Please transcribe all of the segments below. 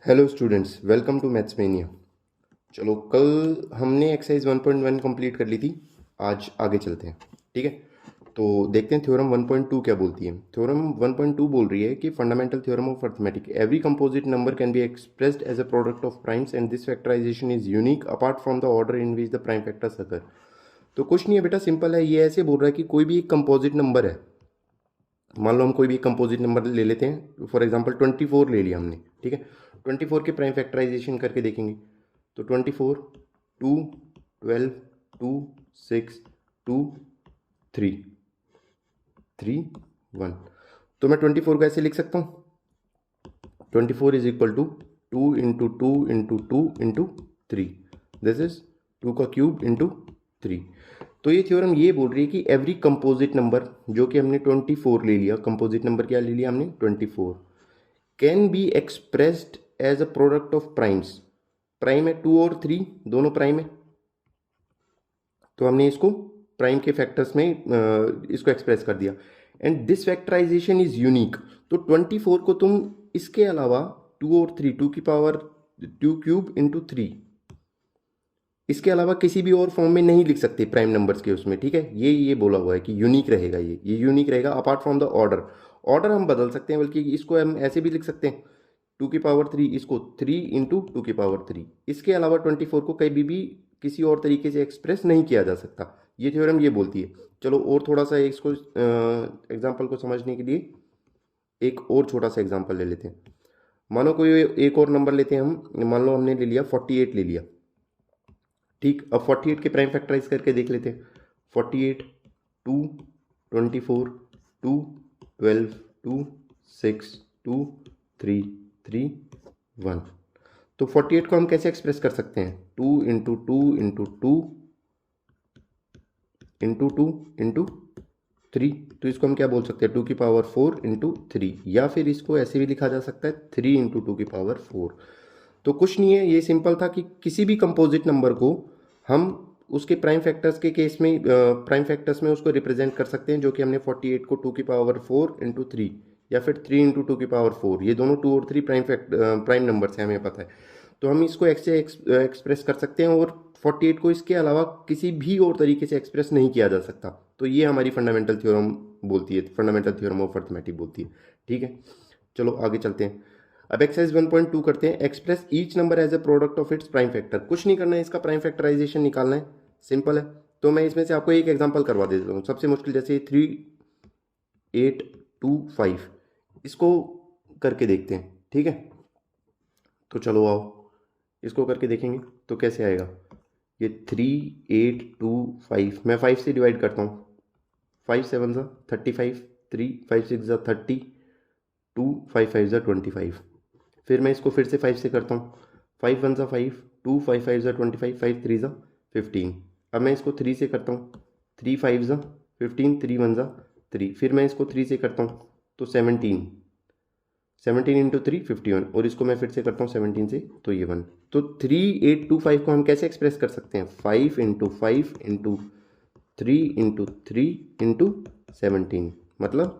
Hello students, welcome to maths mania. चलो, कल हमने एक्सरसाइज 1.1 कंप्लीट कर ली थी। आज आगे चलते हैं। ठीक है, तो देखते हैं थ्योरम 1.2 क्या बोलती है। थ्योरम 1.2 बोल रही है कि fundamental theorem of arithmetic, every composite number can be expressed as a product of primes and this factorisation is unique apart from the order in which the prime factors occur. तो कुछ नहीं है बेटा, simple है। ये ऐसे बोल रहा है कि कोई भी एक कंपोजिट नंबर है। मान लो हम कोई भी कंपोजिट नंबर ले लेते हैं, फॉर एग्जांपल 24 ले लिया हमने। ठीक है, 24 के प्राइम फैक्टराइजेशन करके देखेंगे। तो 24, 2, 12, 2, 6, 2, 3, 3, 1। तो मैं 24 को ऐसे लिख सकता हूँ, 24 is equal to 2 into 2 into 2 into 3। This is 2 का क्यूब इंटू 3। तो ये थ्योरम ये बोल रही है कि एवरी कंपोजिट नंबर, जो कि हमने 24 ले लिया, कंपोजिट नंबर क्या ले लिया हमने 24, can be expressed as a product of primes. Prime है 2 और 3, दोनों प्राइम है, तो हमने इसको प्राइम के फैक्टर्स में इसको एक्सप्रेस कर दिया। And this factorisation is unique. तो 24 को तुम इसके अलावा 2 और 3, 2 की पावर 2 क्यूब इंटू 3, इसके अलावा किसी भी और फॉर्म में नहीं लिख सकते प्राइम नंबर्स के उसमें। ठीक है, ये बोला हुआ है कि यूनिक रहेगा, ये यूनिक रहेगा apart from the order. Order हम बदल सकते हैं, बल्कि इसको हम ऐसे भी लिख सकते हैं 2 की पावर 3, इसको 3 इंटू 2 की पावर 3। इसके अलावा 24 को कभी भी किसी और तरीके से एक्सप्रेस नहीं किया जा सकता। ये थ्योरम ये बोलती है। चलो और थोड़ा सा इसको एग्जाम्पल को समझने के लिए एक और छोटा सा एग्जाम्पल ले लेते हैं। मानो कोई एक और नंबर लेते हैं हम, मान लो हमने ले लिया 48 ले लिया। ठीक, अब 48 के प्राइम फैक्टराइज करके देख लेते हैं। 48, 2, 24, 2, 12, 2, 6, 2, 3, 3, 1। तो 48 को हम कैसे एक्सप्रेस कर सकते हैं? 2 इंटू 2 इंटू 2 इंटू 2 इंटू 3। तो इसको हम क्या बोल सकते हैं? 2 की पावर 4 इंटू 3, या फिर इसको ऐसे भी लिखा जा सकता है 3 इंटू 2 की पावर 4। तो कुछ नहीं है, ये सिंपल था कि किसी भी कंपोजिट नंबर को हम उसके प्राइम फैक्टर्स के केस में प्राइम फैक्टर्स में उसको रिप्रेजेंट कर सकते हैं, जो कि हमने 48 को 2 की पावर 4 इंटू 3 या फिर 3 इंटू 2 की पावर 4, ये दोनों 2 और 3 प्राइम नंबर्स हैं, हमें पता है। तो हम इसको ऐसे एक्सप्रेस कर सकते हैं, और 48 को इसके अलावा किसी भी और तरीके से एक्सप्रेस नहीं किया जा सकता। तो ये हमारी फंडामेंटल थ्योरम बोलती है, फंडामेंटल थ्योरम ऑफ अर्थमेटिक बोलती है। ठीक है, चलो आगे चलते हैं। अब एक्सरसाइज 1.2 करते हैं। Express each number as a product of its prime factor. कुछ नहीं करना है, इसका प्राइम फैक्टराइजेशन निकालना है, सिंपल है। तो मैं इसमें से आपको एक एग्जांपल करवा देता हूँ। सबसे मुश्किल, जैसे 3, 8, 2, 5, इसको करके देखते हैं। ठीक है, तो चलो आओ इसको करके देखेंगे तो कैसे आएगा। ये 3, 8, 2, 5, मैं 5 से डिवाइड करता हूँ। 5 7 ज़ा 35, 3 5 6 ज़ा 30, 2 5 5 ज़ा 25। फिर मैं इसको फिर से 5 से करता हूँ। 5 1 ज़ा 5, 2 5 5 ज़ा 25, 5 3 ज़ा 15। अब मैं इसको 3 से करता हूँ। 3 5 ज़ा 15, 3 1 ज़ा 3। फिर मैं इसको 3 से करता हूँ तो 17, 17 इंटू 3 51। और इसको मैं फिर से करता हूँ 17 से, तो ये 1। तो 3 8 2 5 को हम कैसे एक्सप्रेस कर सकते हैं? 5 इंटू 5 इंटू 3 इंटू 3 इंटू 17, मतलब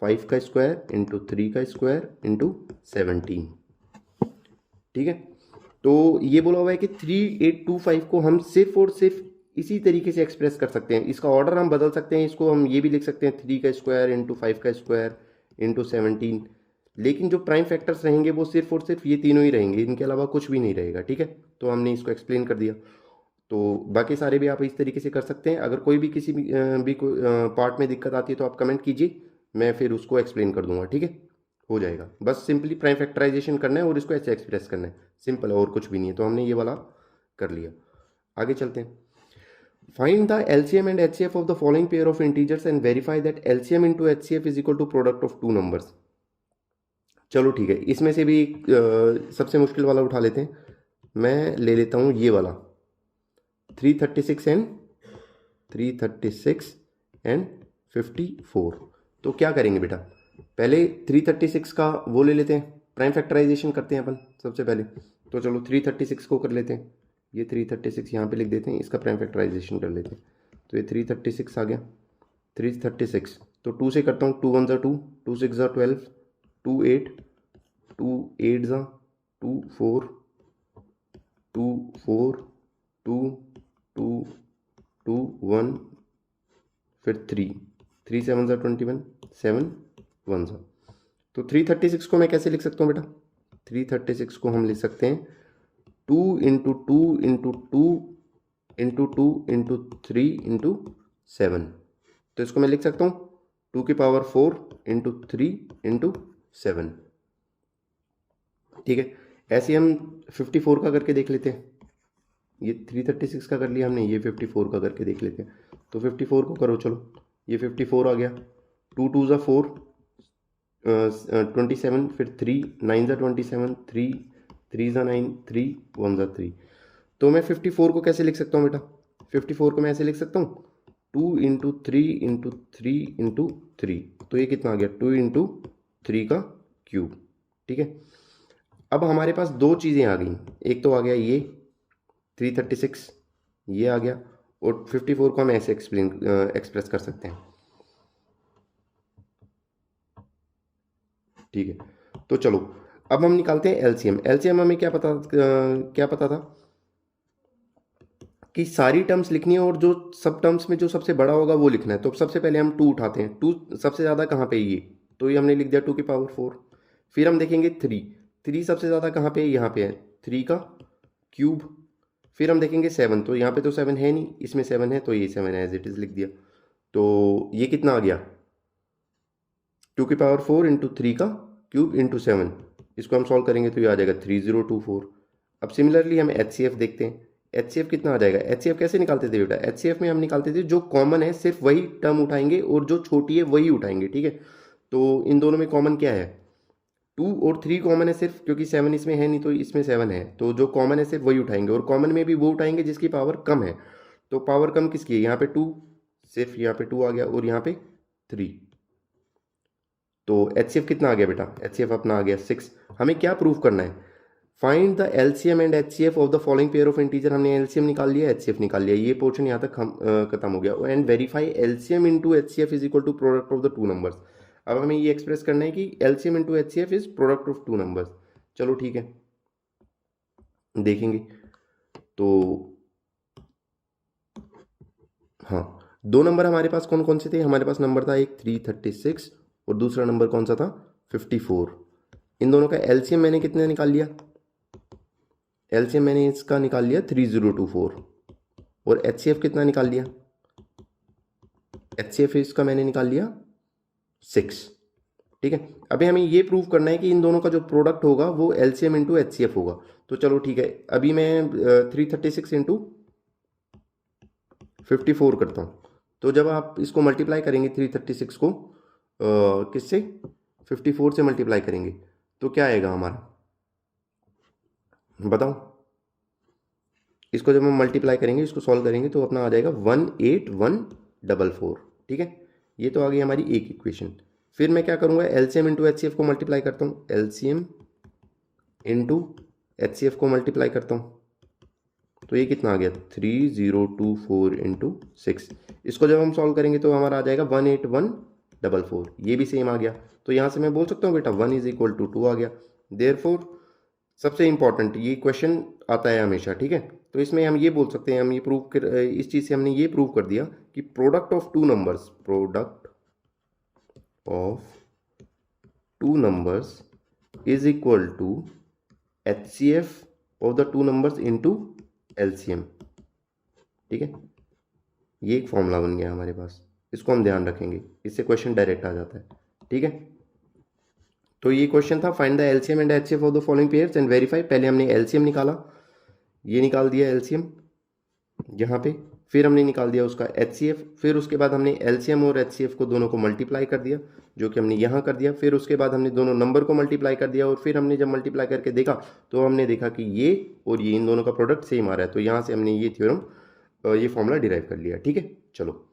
5 का स्क्वायर इंटू 3 का स्क्वायर इंटू 17। ठीक है, तो ये बोला हुआ है कि 3825 को हम सिर्फ और सिर्फ इसी तरीके से एक्सप्रेस कर सकते हैं। इसका ऑर्डर हम बदल सकते हैं, इसको हम ये भी लिख सकते हैं 3 का स्क्वायर इंटू 5 का स्क्वायर इंटू 17। लेकिन जो प्राइम फैक्टर्स रहेंगे वो सिर्फ और सिर्फ ये तीनों ही रहेंगे, इनके अलावा कुछ भी नहीं रहेगा। ठीक है, तो हमने इसको एक्सप्लेन कर दिया। तो बाकी सारे भी आप इस तरीके से कर सकते हैं। अगर कोई भी किसी भी पार्ट में दिक्कत आती है तो आप कमेंट कीजिए, मैं फिर उसको एक्सप्लेन कर दूंगा। ठीक है, हो जाएगा। बस सिंपली प्राइम फैक्टराइजेशन करना है और इसको ऐसे एक्सप्रेस करना है, सिंपल है, और कुछ भी नहीं है। तो हमने ये वाला कर लिया। आगे चलते हैं। Find the LCM and HCF of the following pair of integers and verify that LCM into HCF is equal to product of two numbers. चलो ठीक है, इसमें से भी सबसे मुश्किल वाला उठा लेते हैं। मैं ले लेता हूँ ये वाला 336 एंड 336 एंड 54। तो क्या करेंगे बेटा, पहले 336 का वो ले लेते हैं, प्राइम फैक्टराइजेशन करते हैं अपन सबसे पहले। तो चलो 336 को कर लेते हैं। ये 336 यहाँ पे लिख देते हैं, इसका प्राइम फैक्टराइजेशन कर लेते हैं। तो ये 336 आ गया। 336, तो 2 से करता हूँ। 2 1 ज़ा 2, 2 6 ज़ा 12, 2 8, 2 8 ज़ा 2 4 2 4 2 2 2 1 फिर 3 3 7 ज़ा 21 7 1 ज़ा। तो 336 को मैं कैसे लिख सकता हूँ बेटा? 336 को हम लिख सकते हैं 2 into 2 into 2 into 2 into 3 into 7। तो इसको मैं लिख सकता हूँ 2 की पावर 4 इंटू 3 इंटू 7। ठीक है, ऐसे हम 54 का करके देख लेते हैं। ये 336 का कर लिया हमने, ये 54 का करके देख लेते हैं। तो 54 को करो, चलो ये 54 आ गया। 2 2 ज़ा 4 27 फिर 3 9 ज़ा 27 3 3 ज़ा 9 3 1 ज़ा 3। तो मैं 54 को कैसे लिख सकता हूँ बेटा? 54 को मैं ऐसे लिख सकता हूँ 2 इंटू 3 इंटू 3 इंटू 3। तो ये कितना आ गया? 2 इंटू 3 का क्यूब। ठीक है, अब हमारे पास दो चीज़ें आ गई। एक तो आ गया ये 336, ये आ गया, और 54 को हम ऐसे एक्सप्रेस कर सकते हैं। ठीक है, तो चलो अब हम निकालते हैं एलसीएम। एलसीएम हमें क्या पता था कि सारी टर्म्स लिखनी है और जो सब टर्म्स में जो सबसे बड़ा होगा वो लिखना है। तो सबसे पहले हम 2 उठाते हैं। 2 सबसे ज़्यादा कहाँ पे है? ये, तो ये हमने लिख दिया 2 की पावर 4। फिर हम देखेंगे 3, 3 सबसे ज़्यादा कहाँ पे है? यहाँ पे है, 3 का क्यूब। फिर हम देखेंगे 7, तो यहाँ पे तो 7 है नहीं, इसमें 7 है, तो ये 7 एज इट इज़ लिख दिया। तो ये कितना आ गया? 2 की पावर 4 इंटू 3 का क्यूब इंटू 7। इसको हम सॉल्व करेंगे तो ये आ जाएगा 3024। अब सिमिलरली हम HCF देखते हैं। HCF कितना आ जाएगा? HCF कैसे निकालते थे बेटा? HCF में हम निकालते थे जो कॉमन है सिर्फ वही टर्म उठाएंगे और जो छोटी है वही उठाएंगे। ठीक है, तो इन दोनों में कॉमन क्या है? 2 और 3 कॉमन है सिर्फ, क्योंकि 7 इसमें है नहीं तो इसमें 7 है, तो जो कॉमन है सिर्फ वही उठाएंगे, और कॉमन में भी वो उठाएंगे जिसकी पावर कम है। तो पावर कम किसकी है? यहाँ पे 2, सिर्फ यहाँ पे 2 आ गया, और यहाँ पे 3। तो HCF कितना आ गया बेटा? HCF अपना आ गया 6। हमें क्या प्रूव करना है? Find the LCM and HCF of the following pair of integer. हमने LCM निकाल लिया, HCF निकाल लिया, ये पोर्शन यहाँ तक हम खत्म हो गया। And verify LCM into HCF is equal to product of the two numbers. अब हमें ये एक्सप्रेस करना है कि LCM into HCF is product of two numbers. चलो ठीक है, देखेंगे। तो हाँ, दो नंबर हमारे पास कौन कौन से थे? हमारे पास नंबर था एक 336 और दूसरा नंबर कौन सा था? 54। इन दोनों का एलसीएम मैंने कितने निकाल लिया? एलसीएम मैंने इसका निकाल लिया 3024। और एचसीएफ कितना निकाल लिया? एचसीएफ इसका मैंने निकाल लिया 6। ठीक है, अभी हमें ये प्रूव करना है कि इन दोनों का जो प्रोडक्ट होगा वो एलसीएम इंटू एचसीएफ होगा। तो चलो ठीक है, अभी मैं 336 इंटू 54 करता हूँ। तो जब आप इसको मल्टीप्लाई करेंगे 336 को किससे? 54 से मल्टीप्लाई करेंगे तो क्या आएगा हमारा? बताओ। इसको जब हम मल्टीप्लाई करेंगे, इसको सॉल्व करेंगे तो अपना आ जाएगा 18144। ठीक है, ये तो आ गई हमारी एक इक्वेशन। फिर मैं क्या करूँगा? एलसीएम इंटू एचसीएफ को मल्टीप्लाई करता हूँ। एलसीएम इंटू एचसीएफ को मल्टीप्लाई करता हूँ तो ये कितना आ गया? 3024 इंटू 6। इसको जब हम सॉल्व करेंगे तो हमारा आ जाएगा 18144। ये भी सेम आ गया। तो यहाँ से मैं बोल सकता हूँ बेटा 1 इज इक्वल टू 2 आ गया। देयरफॉर सबसे इंपॉर्टेंट ये क्वेश्चन आता है हमेशा। ठीक है, तो इसमें हम ये बोल सकते हैं, हम ये प्रूव कर, इस चीज़ से हमने ये प्रूव कर दिया कि product of two numbers is equal to HCF of the two numbers into LCM। ठीक है, ये एक फॉर्मूला बन गया हमारे पास, इसको हम ध्यान रखेंगे, इससे क्वेश्चन डायरेक्ट आ जाता है। ठीक है, तो ये क्वेश्चन था find the LCM and HCF of the following pairs and verify. पहले हमने एलसीएम निकाला, ये निकाल दिया एलसीएम यहाँ पे, फिर हमने निकाल दिया उसका एचसीएफ, फिर उसके बाद हमने एलसीएम और एचसीएफ को दोनों को मल्टीप्लाई कर दिया, जो कि हमने यहाँ कर दिया। फिर उसके बाद हमने दोनों नंबर को मल्टीप्लाई कर दिया, और फिर हमने जब मल्टीप्लाई करके देखा तो हमने देखा कि ये और ये इन दोनों का प्रोडक्ट सेम आ रहा है। तो यहाँ से हमने ये थ्योरम, ये फॉर्मूला डिराइव कर लिया। ठीक है, चलो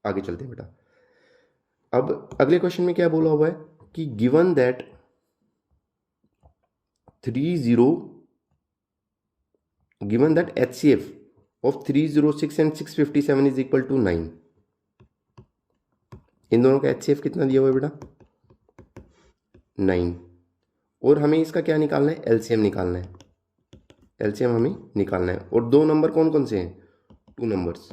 आगे चलते हैं बेटा। अब अगले क्वेश्चन में क्या बोला हुआ है कि given that 30 HCF of 306 and 657 is equal to 9। इन दोनों का HCF कितना दिया हुआ है बेटा? 9। और हमें इसका क्या निकालना है, एलसीएम निकालना है, एलसीएम हमें निकालना है। और दो नंबर कौन कौन से हैं, टू नंबर्स,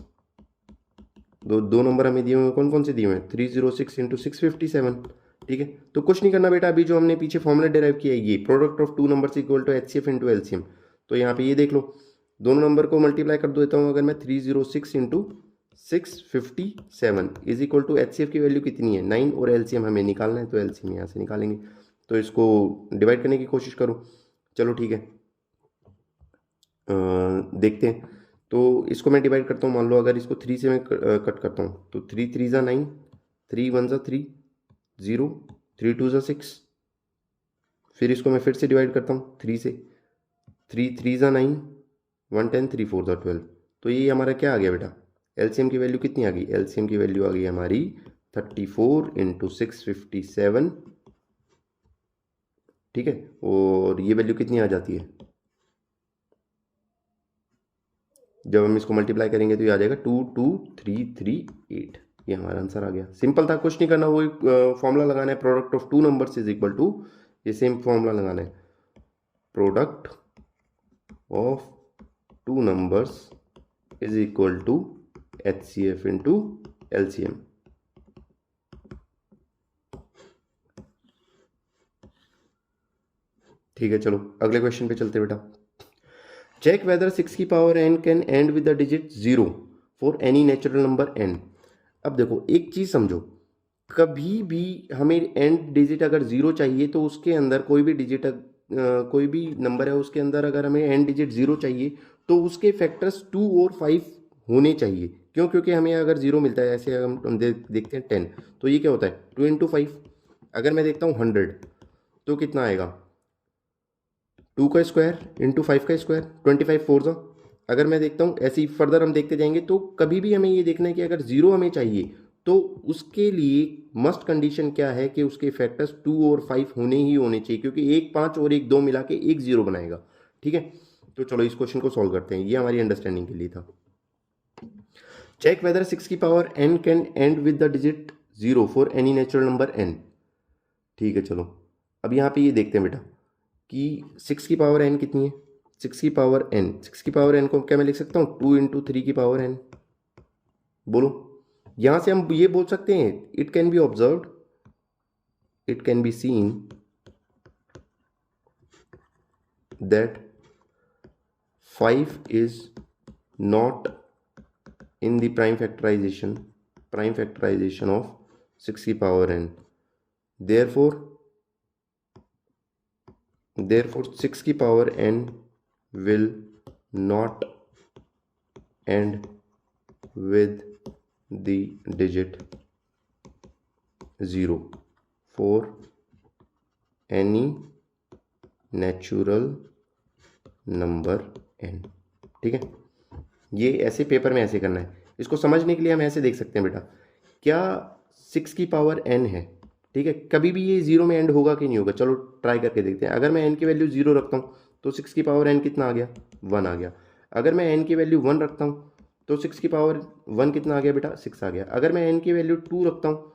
दो नंबर हमें दिए हुए हैं, कौन कौन से दिए हुए हैं, 306 इंटू 657। ठीक है, तो कुछ नहीं करना बेटा, अभी जो हमने पीछे फॉर्मूला डिराइव किया है ये product of two numbers equal to HCF into LCM. तो यहाँ पे ये देख लो, दोनों नंबर को मल्टीप्लाई कर देता हूँ अगर मैं, 306 into 657 is equal to HCF की वैल्यू कितनी है 9 और एलसीएम हमें निकालना है, तो एलसीएम यहाँ से निकालेंगे। तो इसको डिवाइड करने की कोशिश करो, चलो ठीक है, देखते हैं। तो इसको मैं डिवाइड करता हूँ, मान लो अगर इसको 3 से मैं कट करता हूँ तो 3 3 ज़ा 9, 3 1 ज़ा 3 0, 3 2 ज़ा 6। फिर इसको मैं फिर से डिवाइड करता हूँ 3 से, 3 3 ज़ा 9, 1 10, 3 4 ज़ा 12। तो ये हमारा क्या आ गया बेटा, एलसीएम की वैल्यू कितनी आ गई, एलसीएम की वैल्यू आ गई हमारी 34 इंटू 657। ठीक है, और ये वैल्यू कितनी आ जाती है, जब हम इसको मल्टीप्लाई करेंगे तो ये आ जाएगा 22338। ये हमारा आंसर आ गया। सिंपल था, कुछ नहीं करना, वो फॉर्मूला लगाना है, product of two numbers is equal to, ये सेम फॉर्मूला लगाना है, product of two numbers is equal to HCF into LCM. ठीक है, चलो अगले क्वेश्चन पे चलते बेटा। चेक वेदर 6 की power n can and with the digit 0 for any natural number n। अब देखो एक चीज समझो, कभी भी हमें एंड डिजिट अगर 0 चाहिए तो उसके अंदर कोई भी डिजिट, कोई भी नंबर है उसके अंदर अगर हमें एंड डिजिट 0 चाहिए तो उसके फैक्टर्स 2 और 5 होने चाहिए। क्यों, क्योंकि हमें अगर 0 मिलता है, ऐसे हम देखते हैं 10, तो ये क्या होता है 2 इंटू 5। अगर मैं देखता हूँ 100 तो कितना आएगा, 2 का स्क्वायर इंटू 5 का स्क्वायर, 25 4 ज़ा। अगर मैं देखता हूँ ऐसे ही फर्दर हम देखते जाएंगे, तो कभी भी हमें ये देखना है कि अगर 0 हमें चाहिए तो उसके लिए मस्ट कंडीशन क्या है कि उसके फैक्टर्स 2 और 5 होने ही होने चाहिए, क्योंकि एक 5 और एक 2 मिला के एक 0 बनाएगा। ठीक है, तो चलो इस क्वेश्चन को सॉल्व करते हैं, ये हमारी अंडरस्टैंडिंग के लिए था। चेक वेदर 6 की power n can and with the digit 0 for any natural number n। ठीक है, चलो अब यहाँ पे ये देखते हैं बेटा कि 6 की पावर n कितनी है, 6 की पावर n, 6 की पावर n को क्या मैं लिख सकता हूँ 2 इंटू 3 की पावर n। बोलो, यहां से हम ये बोल सकते हैं, it can be observed, it can be seen that 5 is not in the prime factorisation of 6 की पावर n। Therefore 6 की power n will not end with the digit 0 for any natural number n। ठीक है, ये ऐसे paper में ऐसे करना है। इसको समझने के लिए हम ऐसे देख सकते हैं बेटा, क्या 6 की पावर n है, ठीक है, कभी भी ये 0 में एंड होगा कि नहीं होगा, चलो ट्राई करके देखते हैं। अगर मैं n की वैल्यू 0 रखता हूँ तो 6 की पावर n कितना आ गया, 1 आ गया। अगर मैं n की वैल्यू 1 रखता हूँ तो 6 की पावर 1 कितना आ गया बेटा, 6 आ गया। अगर मैं n की वैल्यू 2 रखता हूँ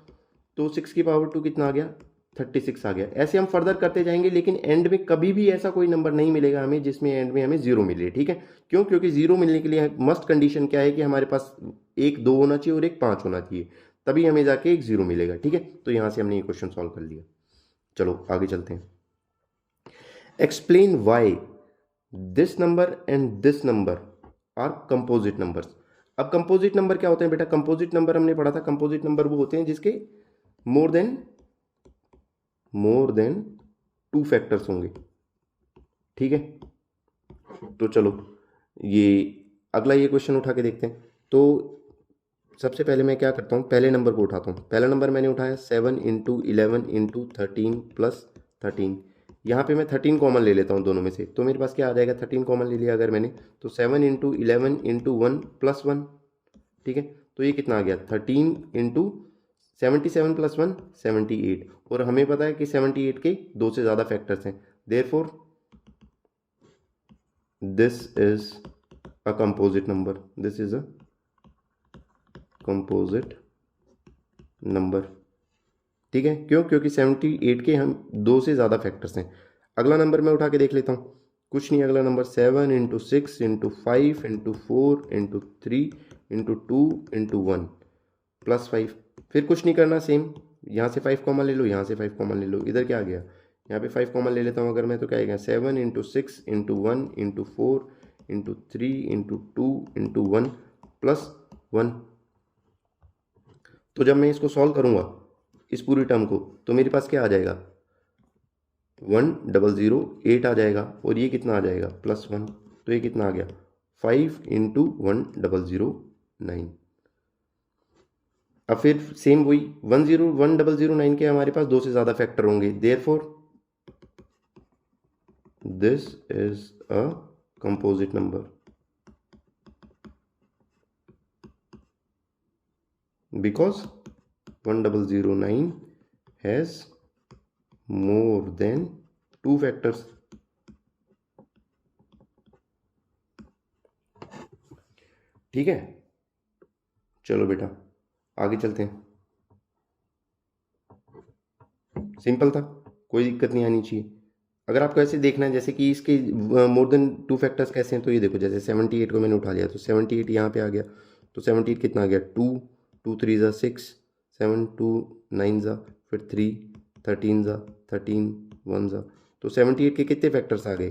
तो 6 की पावर 2 कितना आ गया, 36 आ गया। ऐसे हम फर्दर करते जाएंगे, लेकिन एंड में कभी भी ऐसा कोई नंबर नहीं मिलेगा हमें जिसमें एंड में हमें 0 मिले। ठीक है, क्यों, क्योंकि 0 मिलने के लिए मस्ट कंडीशन क्या है कि हमारे पास एक 2 होना चाहिए और एक 5 होना चाहिए, तभी हमें जाके एक 0 मिलेगा। ठीक है, तो यहां से हमने ये क्वेश्चन सॉल्व कर लिया। चलो आगे चलते हैं। Explain why this number and this number are composite numbers. अब कंपोजिट नंबर क्या होते हैं बेटा, कंपोजिट नंबर हमने पढ़ा था, कंपोजिट नंबर वो होते हैं जिसके मोर देन 2 फैक्टर्स होंगे। ठीक है, तो चलो ये अगला ये क्वेश्चन उठा के देखते हैं। तो सबसे पहले मैं क्या करता हूँ, पहले नंबर को उठाता हूँ। पहला नंबर मैंने उठाया 7 इंटू 11 इंटू 13 प्लस 13। यहाँ पे मैं 13 कॉमन ले लेता हूँ दोनों में से, तो मेरे पास क्या आ जाएगा, 13 कॉमन ले लिया अगर मैंने, तो 7 इंटू 11 इंटू 1 प्लस 1। ठीक है, तो ये कितना आ गया, 13 इंटू 77 प्लस 1 78। और हमें पता है कि 78 के 2 से ज़्यादा फैक्टर्स हैं, therefore this is a composite number, this is a composite number. ठीक है, क्यों, क्योंकि 78 के हम 2 से ज़्यादा फैक्टर्स हैं। अगला नंबर मैं उठा के देख लेता हूँ, कुछ नहीं, अगला number 7 into 6 into 5 into 4 into 3 into 2 into 1 plus 5। फिर कुछ नहीं करना, सेम यहाँ से 5 कॉमन ले लो, यहाँ से 5 कॉमन ले लो, इधर क्या आ गया, यहाँ पे 5 कॉमन ले लेता हूँ अगर मैं, तो क्या आएगा 7 into 6 into 1 into 4 into 3 into 2 into 1 plus 1। तो जब मैं इसको सॉल्व करूँगा इस पूरी टर्म को, तो मेरे पास क्या आ जाएगा 1,008 आ जाएगा, और ये कितना आ जाएगा +1, तो ये कितना आ गया 5 इंटू 1,009। अब फिर सेम वही 1,009 के हमारे पास 2 से ज़्यादा फैक्टर होंगे, therefore this is a composite number because 1,009 has more than 2 factors। ठीक है, चलो बेटा आगे चलते हैं। सिंपल था, कोई दिक्कत नहीं आनी चाहिए। अगर आपको ऐसे देखना है जैसे कि इसके मोर देन 2 फैक्टर्स कैसे हैं, तो ये देखो जैसे 78 को मैंने उठा लिया, तो 78 यहाँ पे आ गया, तो 78 कितना आ गया 2 2 3 ज़ा 6 7 2 9 ज़ा फिर 3 13 ज़ा 13 1 ज़ा, तो 78 के कितने फैक्टर्स आ गए,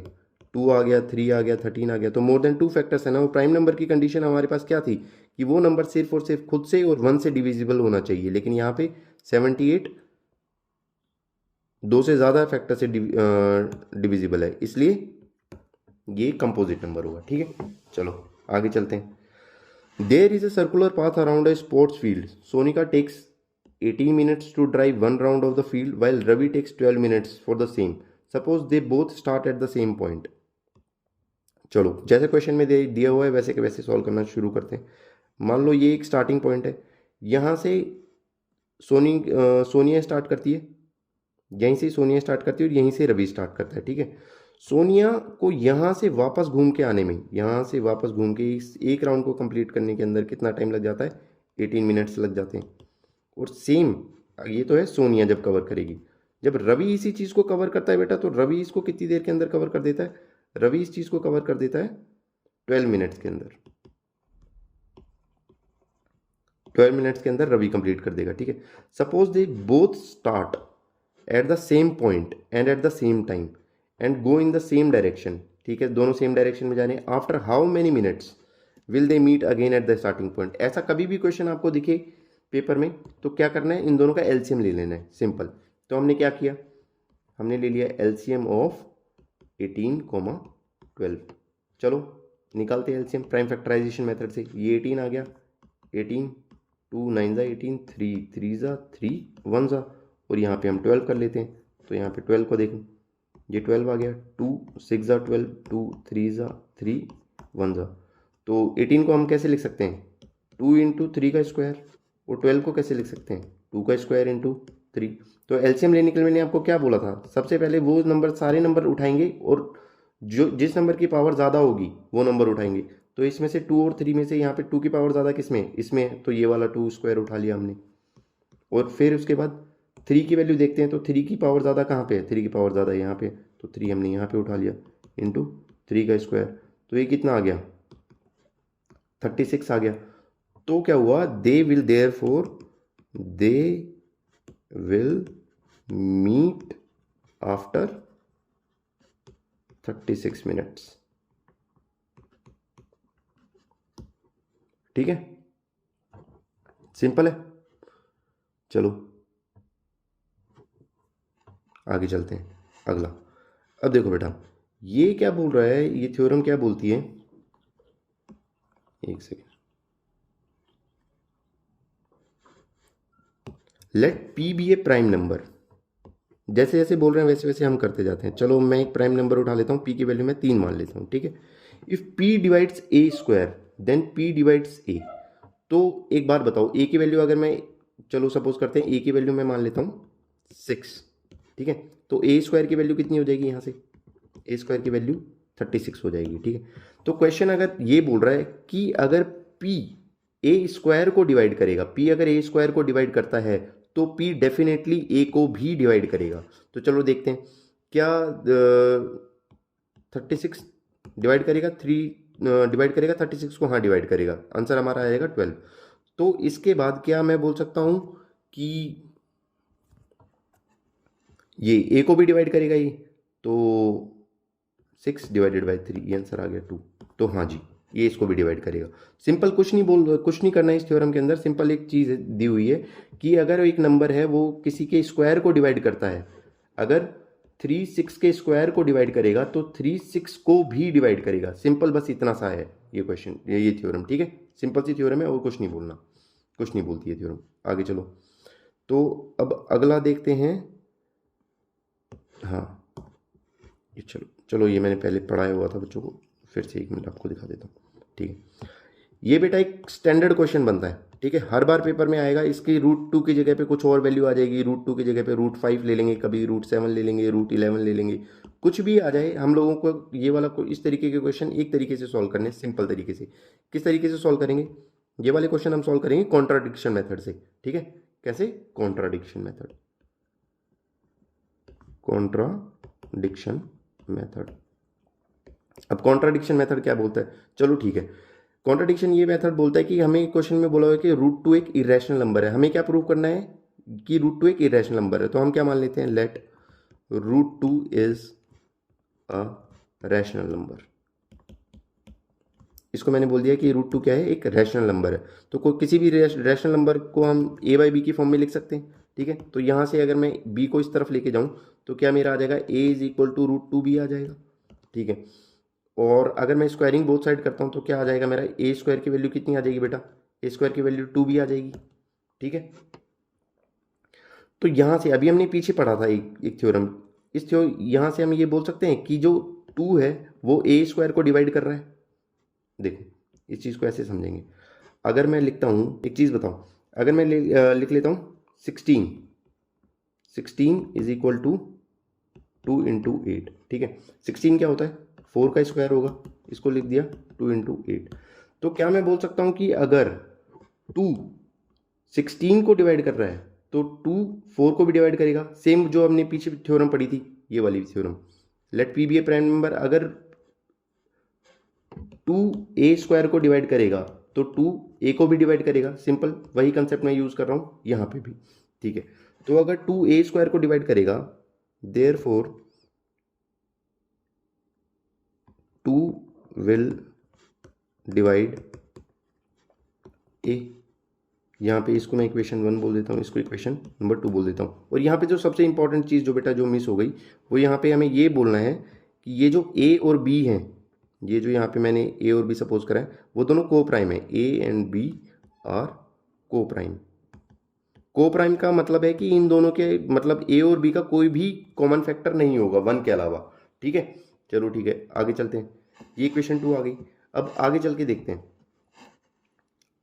2 आ गया 3 आ गया 13 आ गया, तो मोर देन 2 फैक्टर्स है ना। वो प्राइम नंबर की कंडीशन हमारे पास क्या थी कि वो नंबर सिर्फ और सिर्फ खुद से और 1 से डिविजिबल होना चाहिए, लेकिन यहाँ पे 78 2 से ज़्यादा फैक्टर से डिविजिबल है, इसलिए ये कंपोजिट नंबर होगा। ठीक है, चलो आगे चलते हैं। There is a circular path around a sports field, Sonika takes 18 minutes to drive 1 round of the field while Ravi takes 12 minutes for the same. Suppose they both start at the same point. चलो जैसे question में दिया हुआ है वैसे के वैसे solve करना शुरू करते हैं। मान लो ये एक स्टार्टिंग पॉइंट है, यहाँ से सोनिया स्टार्ट करती है, यहीं से सोनिया स्टार्ट करती है और यहीं से रवि स्टार्ट करता है। ठीक है, सोनिया को यहाँ से वापस घूम के आने में, यहाँ से वापस घूम के इस एक राउंड को कंप्लीट करने के अंदर कितना टाइम लग जाता है, 18 मिनट्स लग जाते हैं। और सेम ये तो है सोनिया जब कवर करेगी, जब रवि इसी चीज़ को कवर करता है बेटा, तो रवि इसको कितनी देर के अंदर कवर कर देता है, रवि इस चीज़ को कवर कर देता है 12 मिनट्स के अंदर, 12 मिनट्स के अंदर रवि कंप्लीट कर देगा। ठीक है, suppose they both start at the same point and at the same time and go in the same direction. ठीक है, दोनों सेम डायरेक्शन में जाने, after how many minutes will they meet again at the starting point. ऐसा कभी भी question आपको दिखे पेपर में तो क्या करना है, इन दोनों का एलसीएम ले लेना है, सिंपल। तो हमने क्या किया, हमने ले लिया एलसीएम ऑफ 18,12। चलो निकालते हैं एलसीएम प्राइम फैक्टराइजेशन मेथड से। ये 18 आ गया, 18 2 9 ज़ा 18 3 3 ज़ा 3 1 ज़ा, और यहाँ पे हम 12 कर लेते हैं, तो यहाँ पे 12 को देखो, ये 12 आ गया, 2 6 ज़ा 12 2 3 ज़ा 3 1 ज़ा। तो 18 को हम कैसे लिख सकते हैं, 2 इंटू 3 का स्क्वायर, और 12 को कैसे लिख सकते हैं, 2 का स्क्वायर इंटू 3। तो एलसीएम लेने के लिए मैंने आपको क्या बोला था, सबसे पहले वो नंबर सारे नंबर उठाएंगे और जो जिस नंबर की पावर ज़्यादा होगी वो नंबर उठाएंगे। तो इसमें से 2 और 3 में से यहाँ पे 2 की पावर ज़्यादा किसमें, इसमें है, तो ये वाला 2 स्क्वायर उठा लिया हमने। और फिर उसके बाद 3 की वैल्यू देखते हैं, तो 3 की पावर ज़्यादा कहाँ पे है, 3 की पावर ज़्यादा यहाँ पे, तो 3 हमने यहाँ पे उठा लिया इंटू 3 का स्क्वायर, तो ये कितना आ गया 36 आ गया। तो क्या हुआ, they will therefore they will meet after 36 minutes. ठीक है, सिंपल है। चलो आगे चलते हैं अगला। अब देखो बेटा ये क्या बोल रहा है, ये थ्योरम क्या बोलती है, एक सेकेंड, लेट पी बी ए प्राइम नंबर। जैसे जैसे बोल रहे हैं वैसे वैसे हम करते जाते हैं। चलो मैं एक प्राइम नंबर उठा लेता हूँ, पी की वैल्यू मैं 3 मान लेता हूँ। ठीक है, if P divides A square then P divides A. तो एक बात बताओ, ए की वैल्यू अगर मैं, चलो सपोज करते हैं ए की वैल्यू मैं मान लेता हूँ 6। ठीक है, तो ए स्क्वायर की वैल्यू कितनी हो जाएगी, यहाँ से ए स्क्वायर की वैल्यू 36 हो जाएगी। ठीक है, तो क्वेश्चन अगर ये बोल रहा है कि अगर पी ए स्क्वायर को डिवाइड करेगा, पी अगर ए स्क्वायर को डिवाइड करता है तो पी डेफिनेटली ए को भी डिवाइड करेगा। तो चलो देखते हैं, क्या 36 डिवाइड करेगा, 3 डिवाइड करेगा 36 को? हाँ डिवाइड करेगा, आंसर हमारा आएगा 12। तो इसके बाद क्या मैं बोल सकता हूँ कि ये ए को भी डिवाइड करेगा ये, तो 6 डिवाइडेड बाई 3, ये आंसर आ गया 2। तो हाँ जी, ये इसको भी डिवाइड करेगा। सिंपल, कुछ नहीं करना है इस थ्योरम के अंदर। सिंपल एक चीज़ दी हुई है कि अगर एक नंबर है वो किसी के स्क्वायर को डिवाइड करता है, अगर 3 6 के स्क्वायर को डिवाइड करेगा तो 3 6 को भी डिवाइड करेगा। सिंपल, बस इतना सा है ये क्वेश्चन, ये थ्योरम, ठीक है। सिंपल सी थ्योरम है और कुछ नहीं बोलना, कुछ नहीं बोलती है थ्योरम। आगे चलो, तो अब अगला देखते हैं। हाँ, ये चलो चलो, ये मैंने पहले पढ़ाया हुआ था बच्चों को, फिर से 1 मिनट आपको दिखा देता हूँ, ठीक है। ये बेटा एक स्टैंडर्ड क्वेश्चन बनता है, ठीक है, हर बार पेपर में आएगा। इसकी √2 की जगह पे कुछ और वैल्यू आ जाएगी, √2 की जगह पे √5 ले लेंगे, कभी √7 ले लेंगे, √11 ले लेंगे, कुछ भी आ जाए। हम लोगों को ये वाला इस तरीके के क्वेश्चन एक तरीके से सॉल्व करने, सिंपल तरीके से। किस तरीके से सॉल्व करेंगे? ये वाले क्वेश्चन हम सॉल्व करेंगे कॉन्ट्राडिक्शन मेथड से, ठीक है। कैसे? Contradiction method, contradiction method. अब कॉन्ट्राडिक्शन मेथड क्या बोलता है? चलो ठीक है, कॉन्ट्राडिक्शन ये मेथड बोलता है कि हमें क्वेश्चन में बोला हुआ है कि √2 एक इरेशनल नंबर है, हमें क्या प्रूव करना है कि √2 एक इरेशनल नंबर है। तो हम क्या मान लेते हैं, let √2 is a rational number. इसको मैंने बोल दिया कि √2 क्या है, एक रैशनल नंबर है। तो कोई किसी भी रैशनल नंबर को हम a/b की फॉर्म में लिख सकते हैं, ठीक है। तो यहाँ से अगर मैं b को इस तरफ लेके जाऊँ तो क्या मेरा आ जाएगा, a is equal to √2b आ जाएगा, ठीक है। और अगर मैं स्क्वायरिंग बोथ साइड करता हूँ तो क्या आ जाएगा मेरा, ए स्क्वायर की वैल्यू कितनी आ जाएगी बेटा, ए स्क्वायर की वैल्यू 2b आ जाएगी, ठीक है। तो यहाँ से अभी हमने पीछे पढ़ा था एक थ्योरम, यहाँ से हम ये बोल सकते हैं कि जो 2 है वो ए स्क्वायर को डिवाइड कर रहा है। देखो, इस चीज़ को ऐसे समझेंगे। अगर मैं लिखता हूँ, एक चीज़ बताओ, अगर मैं लिख लेता हूँ 16 इज इक्वल टू 2 इंटू 8, ठीक है। 16 क्या होता है, 4 का स्क्वायर होगा, इसको लिख दिया 2 इंटू 8। तो क्या मैं बोल सकता हूँ कि अगर 2 16 को डिवाइड कर रहा है तो 2 4 को भी डिवाइड करेगा, सेम जो हमने पीछे थ्योरम पढ़ी थी, ये वाली थ्योरम। लेट पी बी ए प्राइम नंबर। अगर 2 ए स्क्वायर को डिवाइड करेगा तो 2 ए को भी डिवाइड करेगा। सिंपल, वही कंसेप्ट मैं यूज कर रहा हूँ यहाँ पे भी, ठीक है। तो अगर 2 ए स्क्वायर को डिवाइड करेगा, देयरफॉर 2 विल डिवाइड ए। यहाँ पे इसको मैं इक्वेशन 1 बोल देता हूँ, इसको इक्वेशन नंबर 2 बोल देता हूँ। और यहाँ पे जो सबसे इंपॉर्टेंट चीज़ जो बेटा जो मिस हो गई, वो यहाँ पे हमें ये बोलना है कि ये जो ए और बी हैं, ये जो यहाँ पे मैंने ए और बी सपोज करा है, वो दोनों को प्राइम है। ए एंड बी आर को प्राइम। को प्राइम का मतलब है कि इन दोनों के, मतलब ए और बी का कोई भी कॉमन फैक्टर नहीं होगा 1 के अलावा, ठीक है। चलो ठीक है, आगे चलते हैं। ये इक्वेशन 2 आ गई। अब आगे चल के देखते हैं,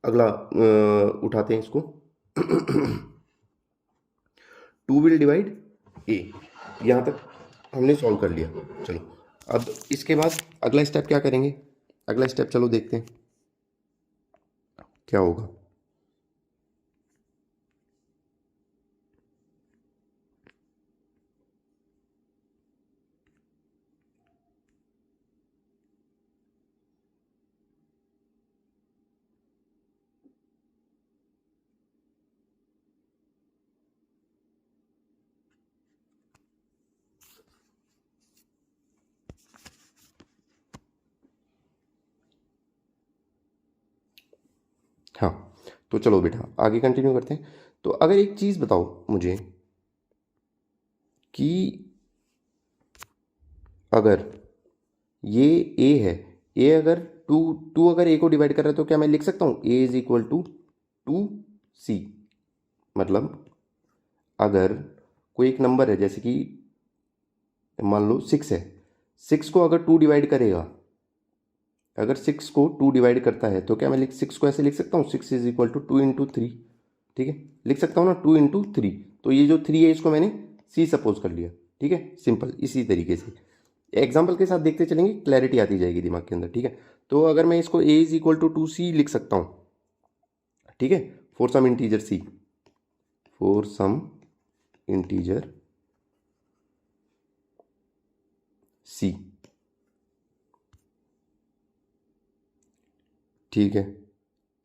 अगला उठाते हैं इसको। 2 विल डिवाइड ए, यहाँ तक हमने सॉल्व कर लिया। चलो, अब इसके बाद अगला स्टेप क्या करेंगे? अगला स्टेप चलो देखते हैं क्या होगा। हाँ, तो चलो बेटा आगे कंटिन्यू करते हैं। तो अगर एक चीज़ बताओ मुझे कि अगर ये ए है, ए अगर टू अगर ए को डिवाइड कर रहा है तो क्या मैं लिख सकता हूँ ए इज इक्वल टू 2c। मतलब अगर कोई एक नंबर है, जैसे कि मान लो 6 है, 6 को अगर 2 डिवाइड करेगा, अगर 6 को 2 डिवाइड करता है तो क्या मैं 6 को ऐसे लिख सकता हूँ, 6 इज इक्वल टू 2 इंटू 3, ठीक है। लिख सकता हूँ ना, 2 इंटू 3। तो ये जो 3 है इसको मैंने c सपोज कर लिया, ठीक है। सिंपल, इसी तरीके से एग्जाम्पल के साथ देखते चलेंगे, क्लैरिटी आती जाएगी दिमाग के अंदर, ठीक है। तो अगर मैं इसको a is equal to 2c लिख सकता हूँ, ठीक है, for some integer c, for some integer C. ठीक है,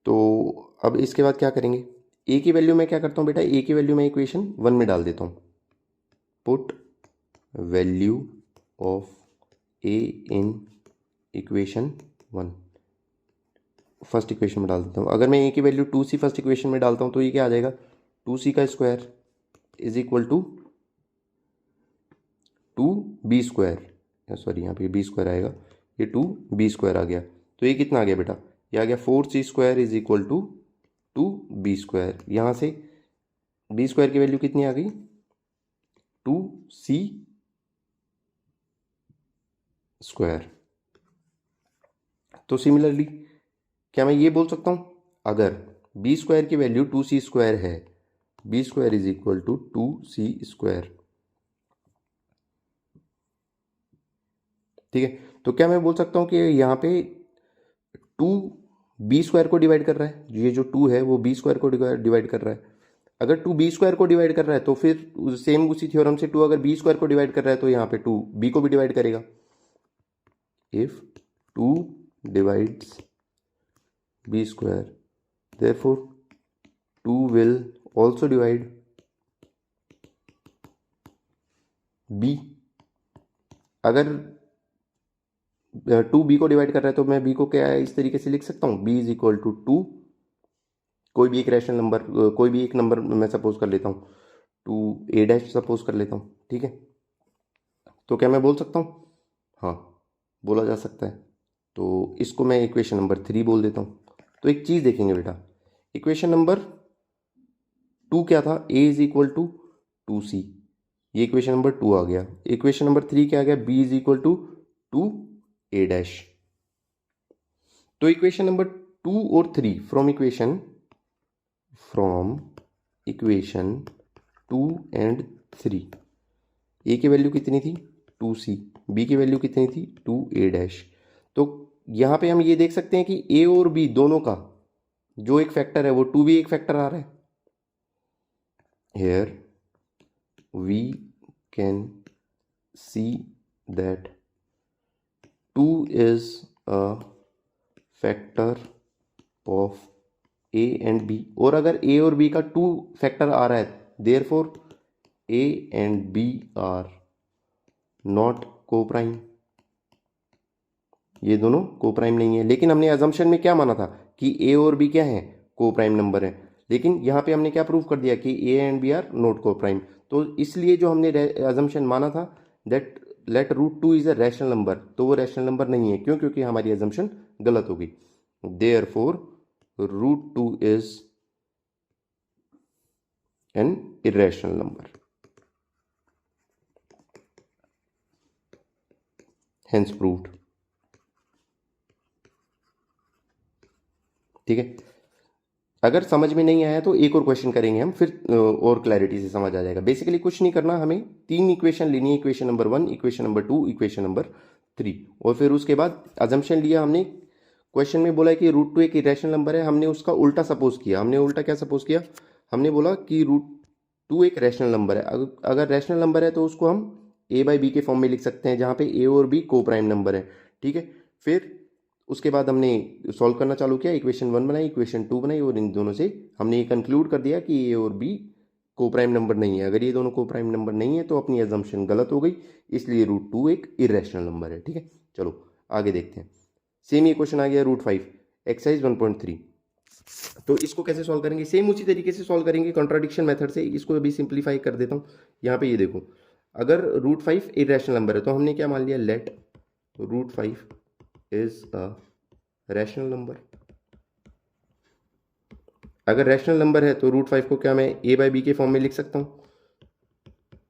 तो अब इसके बाद क्या करेंगे, ए की वैल्यू मैं क्या करता हूँ बेटा, ए की वैल्यू मैं इक्वेशन 1 में डाल देता हूँ। Put value of A in equation 1, first equation में डाल देता हूँ। अगर मैं ए की वैल्यू 2c फर्स्ट इक्वेशन में डालता हूँ तो ये क्या आ जाएगा, 2c का square is equal to 2b square, sorry यहाँ पे b स्क्वायर आएगा, ये 2b स्क्वायर आ गया। तो ये कितना आ गया बेटा, ये आ गया 4c square is equal to 2b square. यहाँ से b स्क्वायर की वैल्यू कितनी आ गई, 2c स्क्वायर। तो सिमिलरली क्या मैं ये बोल सकता हूँ, अगर b स्क्वायर की वैल्यू 2c स्क्वायर है, b square is equal to 2c square. ठीक है, तो क्या मैं बोल सकता हूँ कि यहाँ पे 2 b स्क्वायर को डिवाइड कर रहा है, ये जो 2 है वो b स्क्वायर को डिवाइड कर रहा है। अगर 2 b स्क्वायर को डिवाइड कर रहा है तो फिर सेम उसी थ्योरम से 2 अगर b स्क्वायर को डिवाइड कर रहा है तो यहाँ पे 2 b को भी डिवाइड करेगा। If 2 divides b square, therefore 2 will also divide b। अगर 2b को डिवाइड कर रहा है तो मैं b को क्या इस तरीके से लिख सकता हूँ, b इज इक्वल टू 2, कोई भी एक रैशनल नंबर, कोई भी एक नंबर मैं सपोज कर लेता हूँ, 2a डैश सपोज कर लेता हूँ। ठीक है, तो क्या मैं बोल सकता हूँ, हाँ बोला जा सकता है। तो इसको मैं इक्वेशन नंबर 3 बोल देता हूँ। तो एक चीज़ देखेंगे बेटा, इक्वेशन नंबर 2 क्या था, a is equal to 2c, ये इक्वेशन नंबर 2 आ गया। इक्वेशन नंबर 3 क्या आ गया, b is equal to 2a dash. तो इक्वेशन नंबर 2 और 3 फ्रॉम इक्वेशन 2 एंड 3, a की वैल्यू कितनी थी 2c, b की वैल्यू कितनी थी 2a डैश। तो यहाँ पे हम ये देख सकते हैं कि a और b दोनों का जो एक फैक्टर है वो 2 भी एक फैक्टर आ रहा है। Here we can see that 2 is a factor of a and b, और अगर a और b का 2 फैक्टर आ रहा है therefore a and b are not co-prime, ये दोनों को-प्राइम नहीं है। लेकिन हमने अजम्पशन में क्या माना था कि a और b क्या है, को-प्राइम नंबर है, लेकिन यहाँ पे हमने क्या प्रूव कर दिया कि a and b are not coprime. तो इसलिए जो हमने अजम्पशन माना था that let root 2 is a rational number, तो वो रैशनल नंबर नहीं है। क्यों, क्योंकि हमारी अजम्पशन गलत हो गई। Therefore root 2 is an irrational number, hence proved. ठीक है, अगर समझ में नहीं आया तो एक और क्वेश्चन करेंगे हम, फिर और क्लैरिटी से समझ आ जाएगा। बेसिकली कुछ नहीं करना, हमें 3 इक्वेशन लेनी है, equation number 1, equation number 2, equation number 3, और फिर उसके बाद अजम्पशन लिया हमने। क्वेश्चन में बोला है कि रूट 2 एक इरेशनल नंबर है, हमने उसका उल्टा सपोज किया। हमने उल्टा क्या सपोज किया, हमने बोला कि रूट 2 एक रैशनल नंबर है। अगर रैशनल नंबर है तो उसको हम a बाई बी के फॉर्म में लिख सकते हैं, जहाँ पे a और b को प्राइम नंबर है। ठीक है, फिर उसके बाद हमने सॉल्व करना चालू किया, इक्वेशन 1 बनाई, इक्वेशन 2 बनाई, और इन दोनों से हमने ये कंक्लूड कर दिया कि a और b को प्राइम नंबर नहीं है। अगर ये दोनों को प्राइम नंबर नहीं है तो अपनी अजम्पशन गलत हो गई, इसलिए रूट 2 एक इरेशनल नंबर है। ठीक है, चलो आगे देखते हैं। सेम ये क्वेश्चन आ गया रूट 5, एक्सरसाइज 1.3। तो इसको कैसे सॉल्व करेंगे, सेम उसी तरीके से सॉल्व करेंगे, कॉन्ट्राडिक्शन मेथड से। इसको अभी सिंप्लीफाई कर देता हूँ। यहाँ पे ये देखो, अगर रूट 5 इरेशनल नंबर है तो हमने क्या मान लिया, let root 5 is a rational number. अगर रैशनल नंबर है तो रूट 5 को क्या मैं a बाई बी के फॉर्म में लिख सकता हूँ,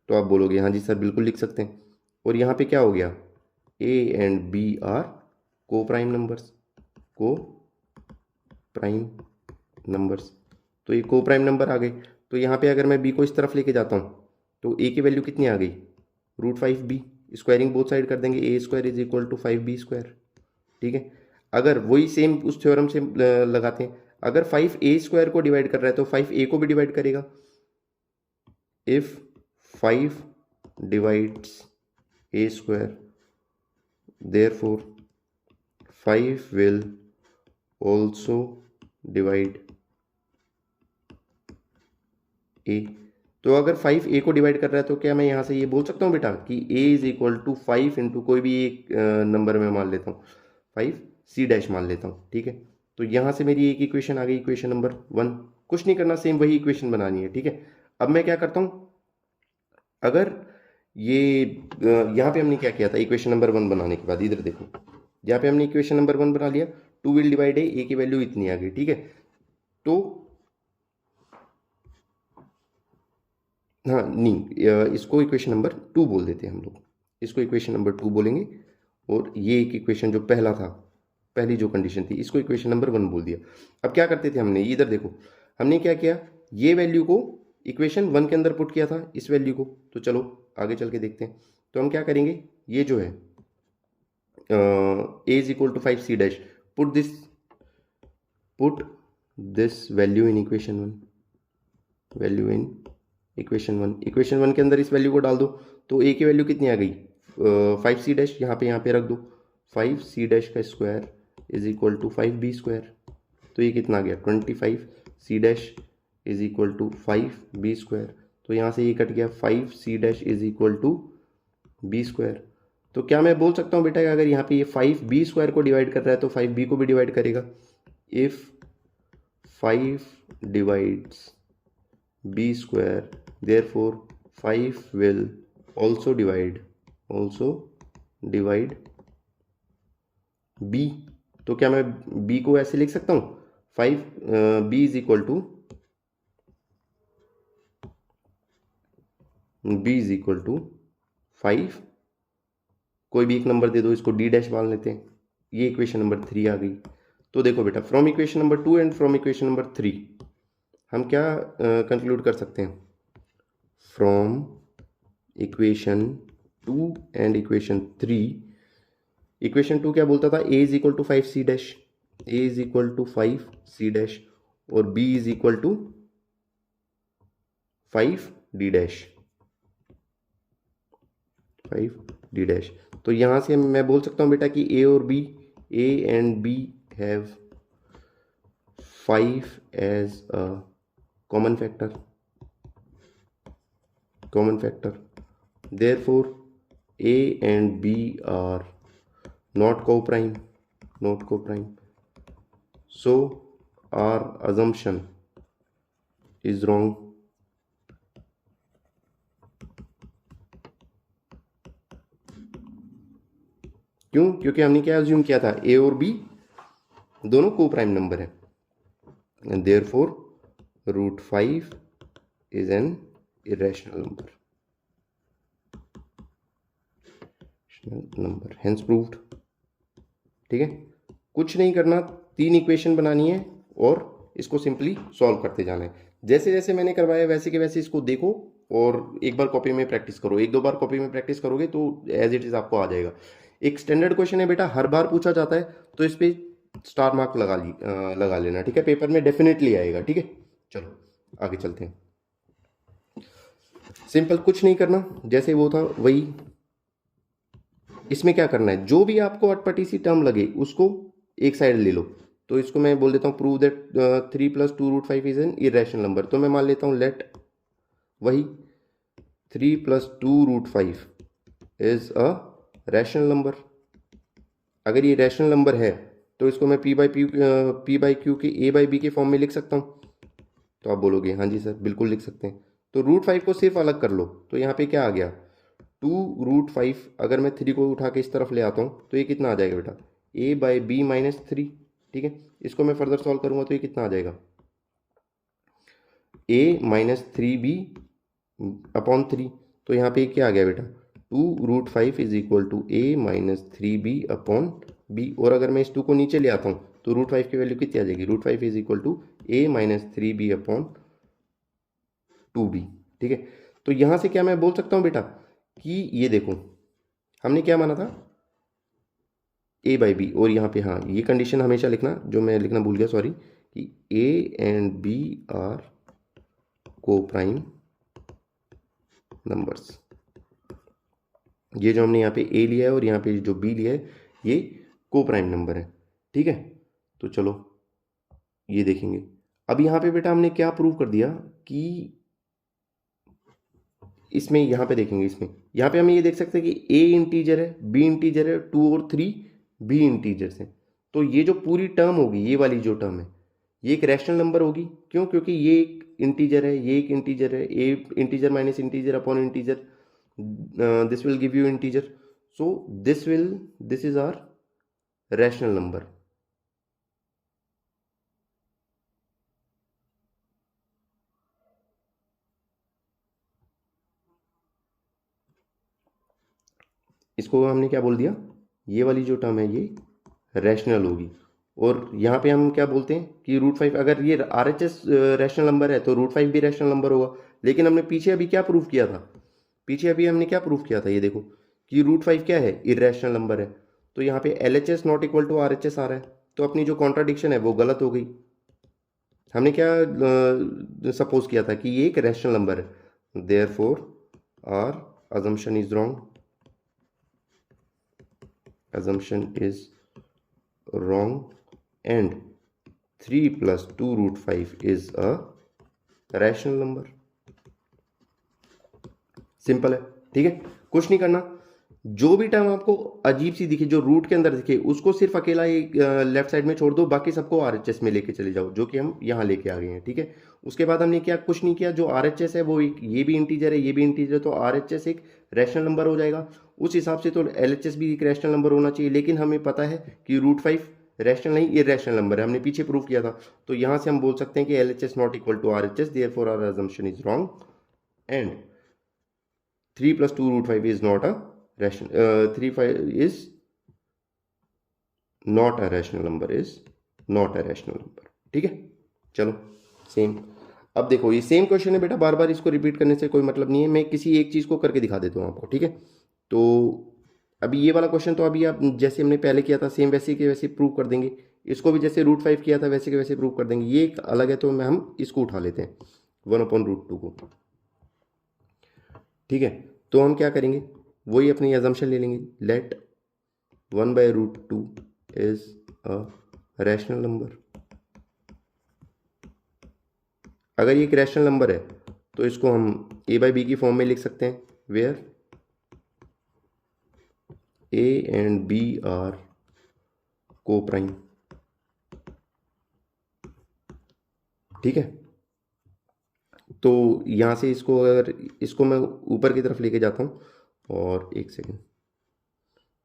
तो आप बोलोगे हाँ जी सर बिल्कुल लिख सकते हैं। और यहाँ पे क्या हो गया, a एंड b आर को प्राइम नंबर्स, को प्राइम नंबर्स, तो ये को प्राइम नंबर आ गए। तो यहाँ पे अगर मैं b को इस तरफ लेके जाता हूँ तो a की वैल्यू कितनी आ गई, root 5b, squaring both side कर देंगे, a square is equal to 5b square. ठीक है, अगर वही सेम उस थ्योरम से लगाते हैं, अगर 5a स्क्वायर को डिवाइड कर रहा है तो 5a को भी डिवाइड करेगा। If 5 divides a square therefore 5 will also divide a। तो अगर 5 a को डिवाइड कर रहा है तो क्या मैं यहाँ से ये बोल सकता हूँ बेटा कि a is equal to 5 into कोई भी एक नंबर में मान लेता हूँ 5 c डैश मान लेता हूँ, ठीक है। तो यहाँ से मेरी एक इक्वेशन आ गई, इक्वेशन नंबर 1। कुछ नहीं करना, सेम वही इक्वेशन बनानी है, ठीक है। अब मैं क्या करता हूँ, अगर ये यहाँ पे हमने क्या किया था इक्वेशन नंबर 1 बनाने के बाद, इधर देखो यहाँ पे हमने इक्वेशन नंबर 1 बना लिया, 2 विल डिवाइड ए की वैल्यू इतनी आ गई, ठीक है। तो हाँ नहीं, इसको इक्वेशन नंबर 2 बोल देते हैं हम लोग, इसको इक्वेशन नंबर 2 बोलेंगे। और ये एक इक्वेशन जो पहला था, पहली जो कंडीशन थी, इसको इक्वेशन नंबर 1 बोल दिया। अब क्या करते थे हमने, इधर देखो हमने क्या किया, ये वैल्यू को इक्वेशन 1 के अंदर पुट किया था, इस वैल्यू को। तो चलो आगे चल के देखते हैं। तो हम क्या करेंगे, ये जो है a is equal to 5 c dash, put this value in equation 1, value in equation 1। Equation 1 के अंदर इस वैल्यू को डाल दो, तो ए की वैल्यू कितनी आ गई, 5 सी डैश, यहाँ पे रख दो, 5 सी डैश का square is equal to 5 b square. तो ये कितना आ गया, 25 c dash is equal to 5 b square. तो यहाँ से ये कट गया, 5 c dash is equal to b square. तो क्या मैं बोल सकता हूँ बेटा कि अगर यहाँ पे ये 5 बी स्क्वायर को डिवाइड कर रहा है तो 5 बी को भी डिवाइड करेगा। If 5 divides b square, therefore 5 will also divide b। तो क्या मैं b को ऐसे लिख सकता हूँ, 5 b इज इक्वल टू 5, कोई भी एक नंबर दे दो, इसको d डैश मान लेते हैं। ये इक्वेशन नंबर 3 आ गई। तो देखो बेटा, from equation number 2 and from equation number 3 हम क्या कंक्लूड कर सकते हैं, from equation 2 and equation 3। Equation 2 क्या बोलता था, a is equal to 5 c dash, a is equal to 5 c dash, और b is equal to 5 d dash, 5 d dash. तो यहां से मैं बोल सकता हूं बेटा कि a और b, a and b have 5 as a common factor, therefore a and b are not co-prime, so our assumption is wrong। क्यों, क्योंकि हमने क्या अज्यूम किया था, a और b दोनों को प्राइम नंबर है, and therefore root 5 is an irrational number, hence proved। ठीक है, कुछ नहीं करना, 3 इक्वेशन बनानी है और इसको सिंपली सॉल्व करते जाना है। जैसे जैसे मैंने करवाया वैसे के वैसे इसको देखो और एक बार कॉपी में प्रैक्टिस करो। 1-2 बार कॉपी में प्रैक्टिस करोगे तो एज इट इज आपको आ जाएगा। एक स्टैंडर्ड क्वेश्चन है बेटा, हर बार पूछा जाता है, तो इस पे स्टार मार्क लगा लेना, ठीक है, पेपर में डेफिनेटली आएगा। ठीक है, चलो आगे चलते हैं। सिंपल, कुछ नहीं करना, जैसे वो था वही। इसमें क्या करना है, जो भी आपको अटपटी सी टर्म लगे उसको एक साइड ले लो। तो इसको मैं बोल देता हूँ, prove that 3 + 2 √5 is an irrational number. तो मैं मान लेता हूँ लेट वही 3 + 2 √5 इज अ रैशनल नंबर। अगर ये रैशनल नंबर है तो इसको मैं p बाई क्यू के a/b के फॉर्म में लिख सकता हूँ। तो आप बोलोगे हाँ जी सर बिल्कुल लिख सकते हैं। तो √5 को सिर्फ अलग कर लो, तो यहाँ पे क्या आ गया, 2 √5। अगर मैं 3 को उठा के इस तरफ ले आता हूँ तो ये कितना आ जाएगा बेटा, a/b - 3। ठीक है, इसको मैं फर्दर सॉल्व करूँगा तो ये कितना आ जाएगा, a - 3b अपॉन 3। तो यहाँ पे क्या आ गया बेटा, 2 √5 is equal to a - 3b upon b। और अगर मैं इस 2 को नीचे ले आता हूँ तो √5 की वैल्यू कितनी आ जाएगी, √5 is equal to a - 3b upon 2b। ठीक है, तो यहाँ से क्या मैं बोल सकता हूँ बेटा कि ये देखो हमने क्या माना था, a/b, और यहाँ पे हाँ ये कंडीशन हमेशा लिखना, जो मैं लिखना भूल गया सॉरी, कि a एंड b आर को प्राइम नंबर्स। ये जो हमने यहाँ पे ए लिया है और यहाँ पे जो बी लिया है ये को प्राइम नंबर है, ठीक है। तो चलो ये देखेंगे। अब यहाँ पे बेटा हमने क्या प्रूव कर दिया कि इसमें यहाँ पे देखेंगे, इसमें यहाँ पे हम ये देख सकते हैं कि ए इंटीजर है, बी इंटीजर है, 2 और 3 बी इंटीजर्स हैं। तो ये जो पूरी टर्म होगी, ये वाली जो टर्म है, ये एक रैशनल नंबर होगी। क्यों? क्योंकि ये एक इंटीजर है, ये एक इंटीजर है, a integer minus integer upon integer, this will give you integer, so this is our rational number. इसको हमने क्या बोल दिया, ये वाली जो टर्म है ये रैशनल होगी। और यहाँ पे हम क्या बोलते हैं कि √5, अगर ये RHS रैशनल नंबर है तो √5 भी रैशनल नंबर होगा। लेकिन हमने पीछे अभी क्या प्रूफ किया था, पीछे अभी हमने क्या प्रूफ किया था, ये देखो कि √5 क्या है, इरेशनल नंबर है। तो यहाँ पे LHS not equal to RHS आ रहा है, तो अपनी जो कॉन्ट्राडिक्शन है वो गलत हो गई। हमने क्या सपोज किया था कि ये एक रैशनल नंबर है, therefore our assumption is wrong, assumption is wrong and 3 plus 2 √5 is a rational number. Simple है, ठीक है, कुछ नहीं करना। जो भी टर्म आपको अजीब सी दिखे, जो रूट के अंदर दिखे, उसको सिर्फ अकेला एक लेफ्ट साइड में छोड़ दो, बाकी सबको RHS में लेके चले जाओ, जो कि हम यहाँ लेके आ गए हैं, ठीक है। उसके बाद हमने क्या, कुछ नहीं किया, जो RHS है वो एक, ये भी इंटीजर है, ये भी इंटीजर है, तो RHS एक रैशनल नंबर हो जाएगा। उस हिसाब से तो LHS भी एक रैशनल नंबर होना चाहिए। लेकिन हमें पता है कि √5 रैशनल नहीं, इरेशनल नंबर है, हमने पीछे प्रूव किया था। तो यहाँ से हम बोल सकते हैं कि LHS not equal to RHS, therefore our assumption is wrong and 3 plus 2 √5 is not a rational 3 5 is not a rational number, is not a rational number, ठीक है। चलो सेम, अब देखो ये सेम क्वेश्चन है बेटा, बार बार इसको रिपीट करने से कोई मतलब नहीं है। मैं किसी एक चीज़ को करके दिखा देता हूँ आपको, ठीक है। तो अभी ये वाला क्वेश्चन तो अभी आप जैसे हमने पहले किया था सेम वैसे के वैसे प्रूव कर देंगे। इसको भी जैसे √5 किया था वैसे के वैसे प्रूव कर देंगे। ये एक अलग है, तो मैं हम इसको उठा लेते हैं 1/√2 को, ठीक है। तो हम क्या करेंगे, वही अपनी अजम्पशन ले लेंगे, let 1/√2 is a rational number. अगर ये एक रैशनल नंबर है तो इसको हम a/b की फॉर्म में लिख सकते हैं, where a and b are coprime, ठीक है। तो यहाँ से इसको, अगर इसको मैं ऊपर की तरफ लेके जाता हूँ, और एक सेकेंड,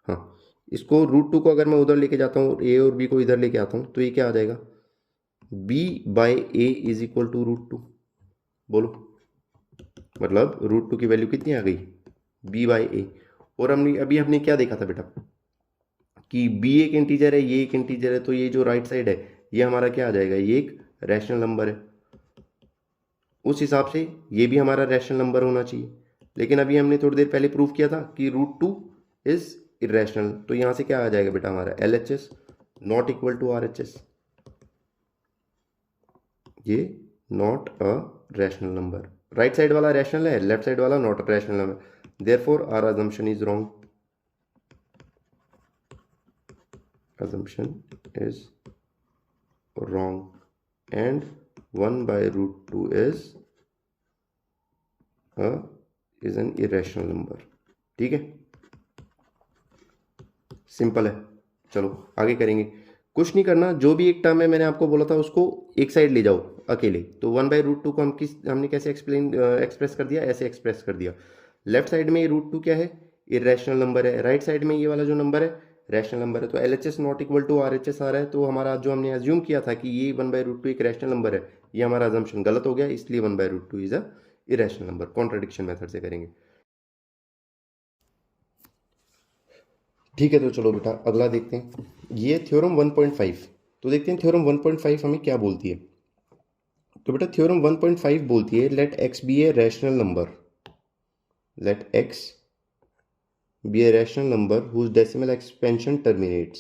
हाँ, इसको √2 को अगर मैं उधर लेके जाता हूँ, a और b को इधर लेके आता हूँ, तो ये क्या आ जाएगा, b/a इज इक्वल टू √2। बोलो, मतलब √2 की वैल्यू कितनी आ गई, b/a। और हमने क्या देखा था बेटा कि b एक इंटीजर है, ये एक इंटीजर है, तो ये जो राइट साइड है ये हमारा क्या आ जाएगा, ये एक रैशनल नंबर है। उस हिसाब से ये भी हमारा रैशनल नंबर होना चाहिए। लेकिन अभी हमने थोड़ी देर पहले प्रूफ किया था कि √2 इज इरेशनल, तो यहाँ से क्या आ जाएगा बेटा, हमारा LHS not equal to RHS, ये not a rational number. Right side वाला रैशनल है, लेफ्ट साइड वाला not a rational number, therefore our assumption is wrong, assumption is wrong and 1/√2 is an irrational number, ठीक है। Simple है, चलो आगे करेंगे। कुछ नहीं करना, जो भी एक टर्म है मैंने आपको बोला था उसको एक साइड ले जाओ अकेले। तो 1/√2 को हमने कैसे एक्सप्रेस कर दिया, ऐसे एक्सप्रेस कर दिया। लेफ्ट साइड में ये √2 क्या है, इरेशनल नंबर है, राइट साइड में ये वाला जो नंबर है रैशनल नंबर है। तो LHS not equal to RHS आ रहा है, तो हमारा जो हमने अज्यूम किया था कि ये 1/√2 एक रैशनल नंबर है, ये हमारा अजम्पशन गलत हो गया, इसलिए 1/√2 is a irrational number. Contradiction method से करेंगे, ठीक है। तो चलो बेटा अगला देखते हैं, ये थ्योरम 1.5। तो देखते हैं थ्योरम 1.5 हमें क्या बोलती है। तो बेटा थ्योरम 1.5 बोलती है, let x be a rational number, let x be a rational number whose decimal expansion terminates।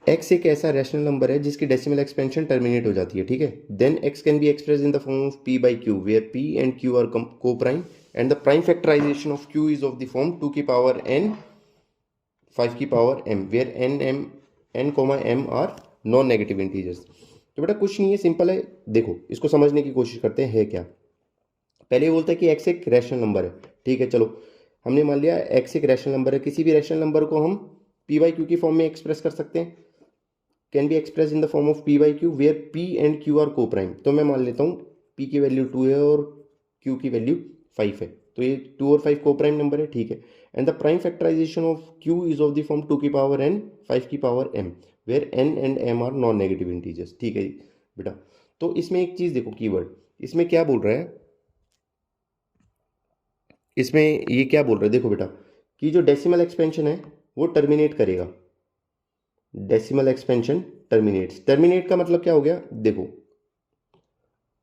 x एक ऐसा रैशनल नंबर है जिसकी डेसिमल एक्सपेंशन टर्मिनेट हो जाती है, ठीक है। Then x can be express in the form of p/q where p and q are coprime and the prime factorisation of q is of the form 2 की power n 5 की power m where n comma m are non negative integers. तो बेटा कुछ नहीं है, simple है। देखो इसको समझने की कोशिश करते हैं, है क्या। पहले ये बोलता है कि x एक रैशनल नंबर है, ठीक है। चलो हमने मान लिया x एक रैशनल नंबर है, किसी भी रैशनल नंबर को हम p बाई क्यू की फॉर्म में एक्सप्रेस कर सकते हैं, can be express in the form of p by q where p and q are coprime. तो मैं मान लेता हूँ p की वैल्यू 2 है और q की वैल्यू 5 है, तो ये 2 और 5 को प्राइम नंबर है, ठीक है। And the prime factorisation of q is of the form 2 की पावर n 5 की power m where n and m are non negative integers, ठीक है बेटा। तो इसमें एक चीज देखो, कीवर्ड इसमें क्या बोल रहा है, इसमें ये क्या बोल रहा है, देखो बेटा कि जो डेसिमल एक्सपेंशन है वो टर्मिनेट करेगा। डेसिमल एक्सपेंशन टर्मिनेट्स, टर्मिनेट का मतलब क्या हो गया, देखो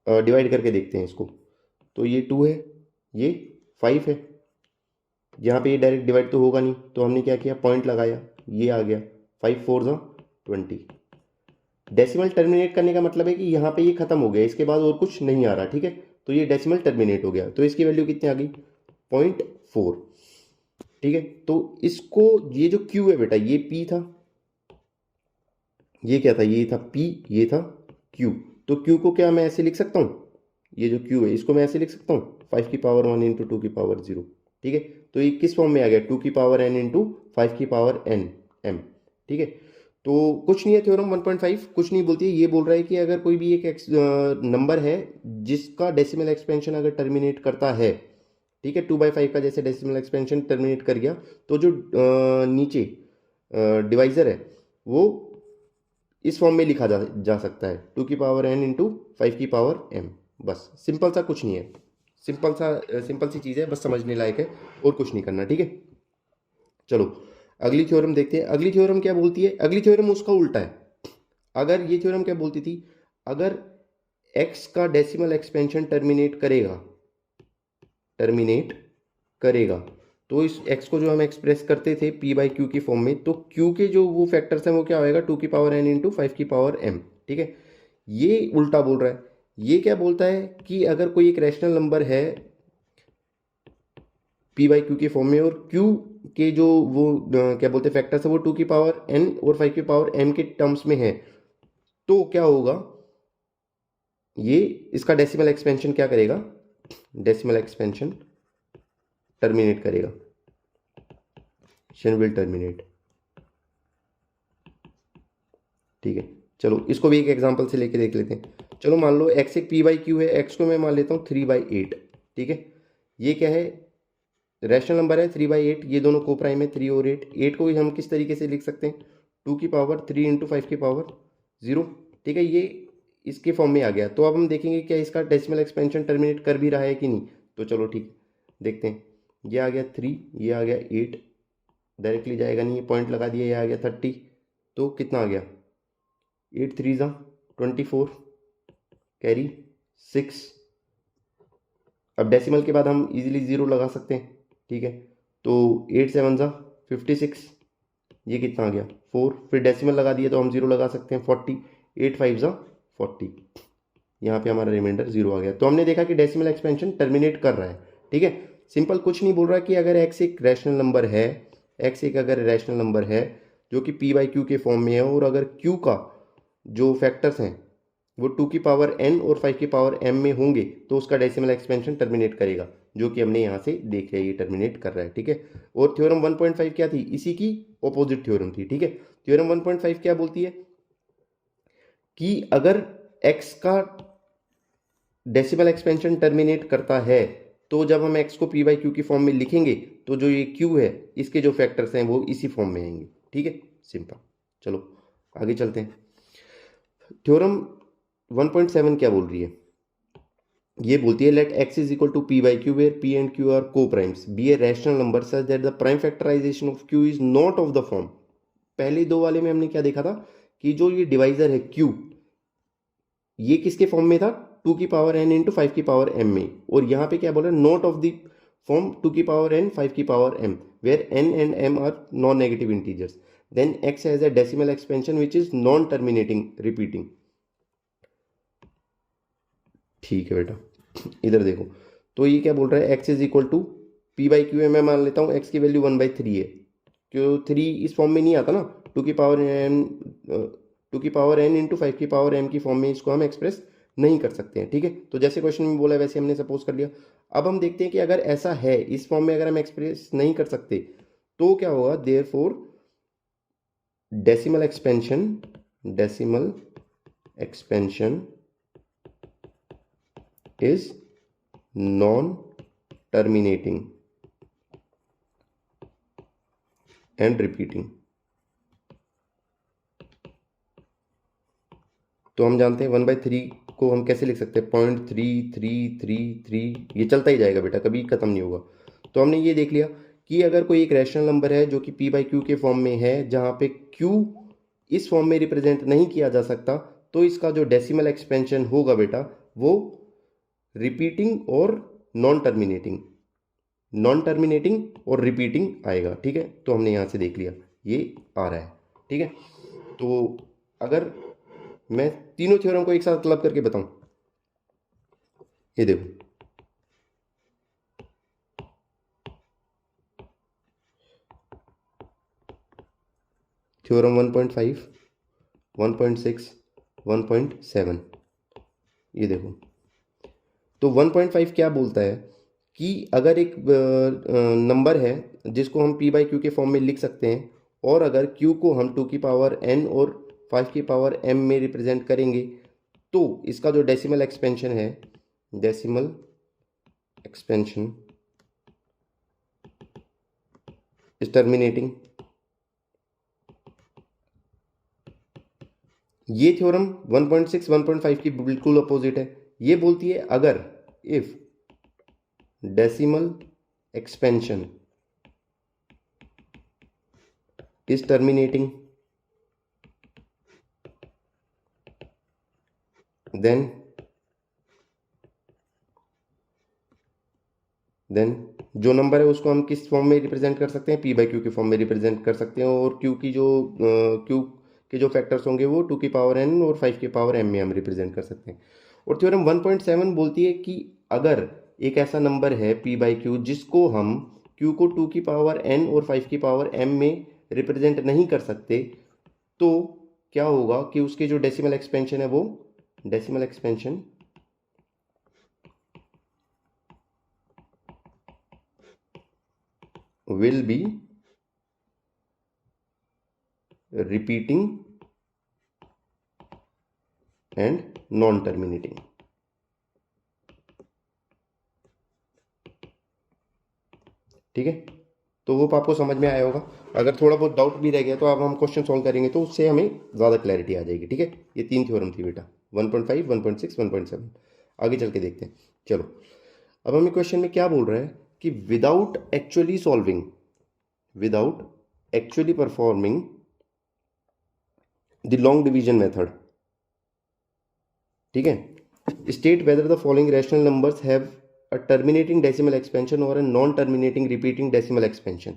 डिवाइड करके देखते हैं इसको। तो ये 2 है, ये 5 है, यहाँ पे ये डायरेक्ट डिवाइड तो होगा नहीं, तो हमने क्या किया, पॉइंट लगाया, ये आ गया 5 4 जा 20। डेसिमल टर्मिनेट करने का मतलब है कि यहाँ पे ये खत्म हो गया, इसके बाद और कुछ नहीं आ रहा, ठीक है। तो ये डेसिमल टर्मिनेट हो गया, तो इसकी वैल्यू कितनी आ गई, 0.4, ठीक है। तो इसको, ये जो Q है बेटा ये P था, ये क्या था, ये था P, ये था Q। तो Q को क्या मैं ऐसे लिख सकता हूँ, ये जो Q है इसको मैं ऐसे लिख सकता हूँ 5 की पावर 1 इंटू 2 की पावर 0, ठीक है। तो ये किस फॉर्म में आ गया, 2 की पावर n इंटू 5 की पावर n m, ठीक है। तो कुछ नहीं है, थ्योरम 1.5 कुछ नहीं बोलती है, ये बोल रहा है कि अगर कोई भी एक नंबर है जिसका डेसिमल एक्सपेंशन अगर टर्मिनेट करता है, ठीक है, 2/5 का जैसे डेसिमल एक्सपेंशन टर्मिनेट कर गया, तो जो नीचे डिवाइजर है वो इस फॉर्म में लिखा जा सकता है 2 की पावर n इंटू 5 की पावर m। बस सिंपल सा, कुछ नहीं है, सिंपल सी चीज़ है, बस समझने लायक है, और कुछ नहीं करना, ठीक है। चलो अगली थ्योरम देखते हैं। अगली थ्योरम क्या बोलती है, अगली थ्योरम उसका उल्टा है। अगर ये थ्योरम क्या बोलती थी, अगर x का डेसिमल एक्सपेंशन टर्मिनेट करेगा तो इस x को जो हम एक्सप्रेस करते थे p बाई क्यू की फॉर्म में, तो q के जो वो फैक्टर्स हैं वो क्या होएगा, 2 की पावर n इंटू 5 की पावर m, ठीक है। ये उल्टा बोल रहा है। ये क्या बोलता है कि अगर कोई एक रैशनल नंबर है p बाई क्यू की फॉर्म में, और q के जो वो क्या बोलते हैं फैक्टर्स है वो 2 की पावर n और 5 की पावर m के टर्म्स में है, तो क्या होगा, ये इसका डेसिमल एक्सपेंशन क्या करेगा, डेसिमल एक्सपेंशन टर्मिनेट करेगा, विल टर्मिनेट, ठीक है। चलो इसको भी एक एग्जांपल से लेके देख लेते हैं। चलो मान लो x एक p बाई क्यू है, x को मैं मान लेता हूँ 3/8, ठीक है। ये क्या है, रैशनल नंबर है 3/8, ये दोनों को प्राइम है 3 और 8 को हम किस तरीके से लिख सकते हैं, 2 की पावर 3 इंटू 5 की पावर 0, ठीक है। ये इसके फॉर्म में आ गया। तो अब हम देखेंगे क्या इसका डेसिमल एक्सपेंशन टर्मिनेट कर भी रहा है कि नहीं। तो चलो ठीक देखते हैं, ये आ गया 3, ये आ गया 8, डायरेक्टली जाएगा नहीं, पॉइंट लगा दिया, ये आ गया 30, तो कितना आ गया 8 3 जा 24, कैरी 6। अब डेसिमल के बाद हम इजीली 0 लगा सकते हैं, ठीक है। तो 8 7 जा 56, ये कितना आ गया 4, फिर डेसिमल लगा दिया तो हम 0 लगा सकते हैं 40, 8 5 जा 40, यहाँ पे हमारा रिमाइंडर 0 आ गया। तो हमने देखा कि डेसिमल एक्सपेंशन टर्मिनेट कर रहा है, ठीक है। सिंपल, कुछ नहीं बोल रहा कि अगर x एक रैशनल नंबर है, x एक अगर रैशनल नंबर है जो कि p बाई क्यू के फॉर्म में है, और अगर q का जो फैक्टर्स हैं वो 2 की पावर n और 5 की पावर m में होंगे, तो उसका डेसिमल एक्सपेंशन टर्मिनेट करेगा, जो कि हमने यहाँ से देख लिया, ये टर्मिनेट कर रहा है, ठीक है। और थ्योरम 1.5 क्या थी, इसी की ऑपोजिट थ्योरम थी, ठीक है। थ्योरम 1.5 क्या बोलती है कि अगर x का डेसिमल एक्सपेंशन टर्मिनेट करता है, तो जब हम x को p बाई क्यू की फॉर्म में लिखेंगे तो जो ये q है इसके जो फैक्टर्स हैं वो इसी फॉर्म में आएंगे, ठीक है, सिंपल। चलो आगे चलते हैं। थ्योरम 1.7 क्या बोल रही है, ये बोलती है let x is equal to p by q where p and q are coprimes be a rational number such that the prime factorisation of q is not of the form. पहले दो वाले में हमने क्या देखा था कि जो ये डिवाइजर है q, ये किसके फॉर्म में था, 2 की पावर n इंटू 5 की पावर m में, और यहाँ पे क्या बोल रहा है, नॉट ऑफ द फॉर्म 2 की पावर n 5 की power m where n and m are non negative integers, then x has a decimal expansion which is non terminating repeating. ठीक है बेटा, इधर देखो, तो ये क्या बोल रहा है, x is equal to p by q है। मैं मान लेता हूँ x की वैल्यू 1/3 है, क्यों 3 इस फॉर्म में नहीं आता ना, 2 की पावर n इंटू 5 की पावर m की फॉर्म में इसको हम एक्सप्रेस नहीं कर सकते हैं, ठीक है। तो जैसे क्वेश्चन में बोला वैसे हमने सपोज कर लिया। अब हम देखते हैं कि अगर ऐसा है, इस फॉर्म में अगर हम एक्सप्रेस नहीं कर सकते तो क्या होगा, therefore decimal expansion is non terminating and repeating. तो हम जानते हैं 1/3 को हम कैसे लिख सकते हैं, 0.3333, ये चलता ही जाएगा बेटा, कभी खत्म नहीं होगा। तो हमने ये देख लिया कि अगर कोई एक रैशनल नंबर है जो कि p बाई क्यू के फॉर्म में है, जहाँ पे q इस फॉर्म में रिप्रेजेंट नहीं किया जा सकता, तो इसका जो डेसिमल एक्सपेंशन होगा बेटा वो रिपीटिंग और नॉन टर्मिनेटिंग और रिपीटिंग आएगा, ठीक है। तो हमने यहाँ से देख लिया ये आ रहा है, ठीक है। तो अगर मैं तीनों थ्योरम को एक साथ क्लब करके बताऊं, ये देखो, थ्योरम 1.5, 1.6, 1.7, ये देखो। तो 1.5 क्या बोलता है कि अगर एक नंबर है जिसको हम p बाई क्यू के फॉर्म में लिख सकते हैं, और अगर q को हम 2 की पावर n और 5 की पावर m में रिप्रेजेंट करेंगे, तो इसका जो डेसिमल एक्सपेंशन है, डेसिमल एक्सपेंशन इज टर्मिनेटिंग। ये थ्योरम 1.6, 1.5 की बिल्कुल अपोजिट है। ये बोलती है अगर if decimal expansion is terminating then जो नंबर है उसको हम किस फॉर्म में रिप्रेजेंट कर सकते हैं, p बाई क्यू के फॉर्म में रिप्रेजेंट कर सकते हैं, और q की जो q के जो फैक्टर्स होंगे वो 2 की पावर n और 5 की पावर m में हम रिप्रेजेंट कर सकते हैं। और थ्योरम 1.7 बोलती है कि अगर एक ऐसा नंबर है p बाई क्यू जिसको हम q को 2 की पावर n और 5 की पावर m में रिप्रेजेंट नहीं कर सकते, तो क्या होगा कि उसके जो डेसिमल एक्सपेंशन है वो decimal expansion will be repeating and non terminating। ठीक है, तो वो आपको समझ में आया होगा। अगर थोड़ा बहुत डाउट भी रह गया तो अब हम क्वेश्चन सॉल्व करेंगे तो उससे हमें ज़्यादा क्लैरिटी आ जाएगी, ठीक है। ये 3 थ्योरम थी बेटा, 1.5, 1.6, 1.7। आगे चल के देखते हैं। चलो, अब हमें क्वेश्चन में क्या बोल रहा है कि without actually performing the long division method, ठीक है, state whether the following rational numbers have a terminating decimal expansion or a non terminating repeating decimal expansion.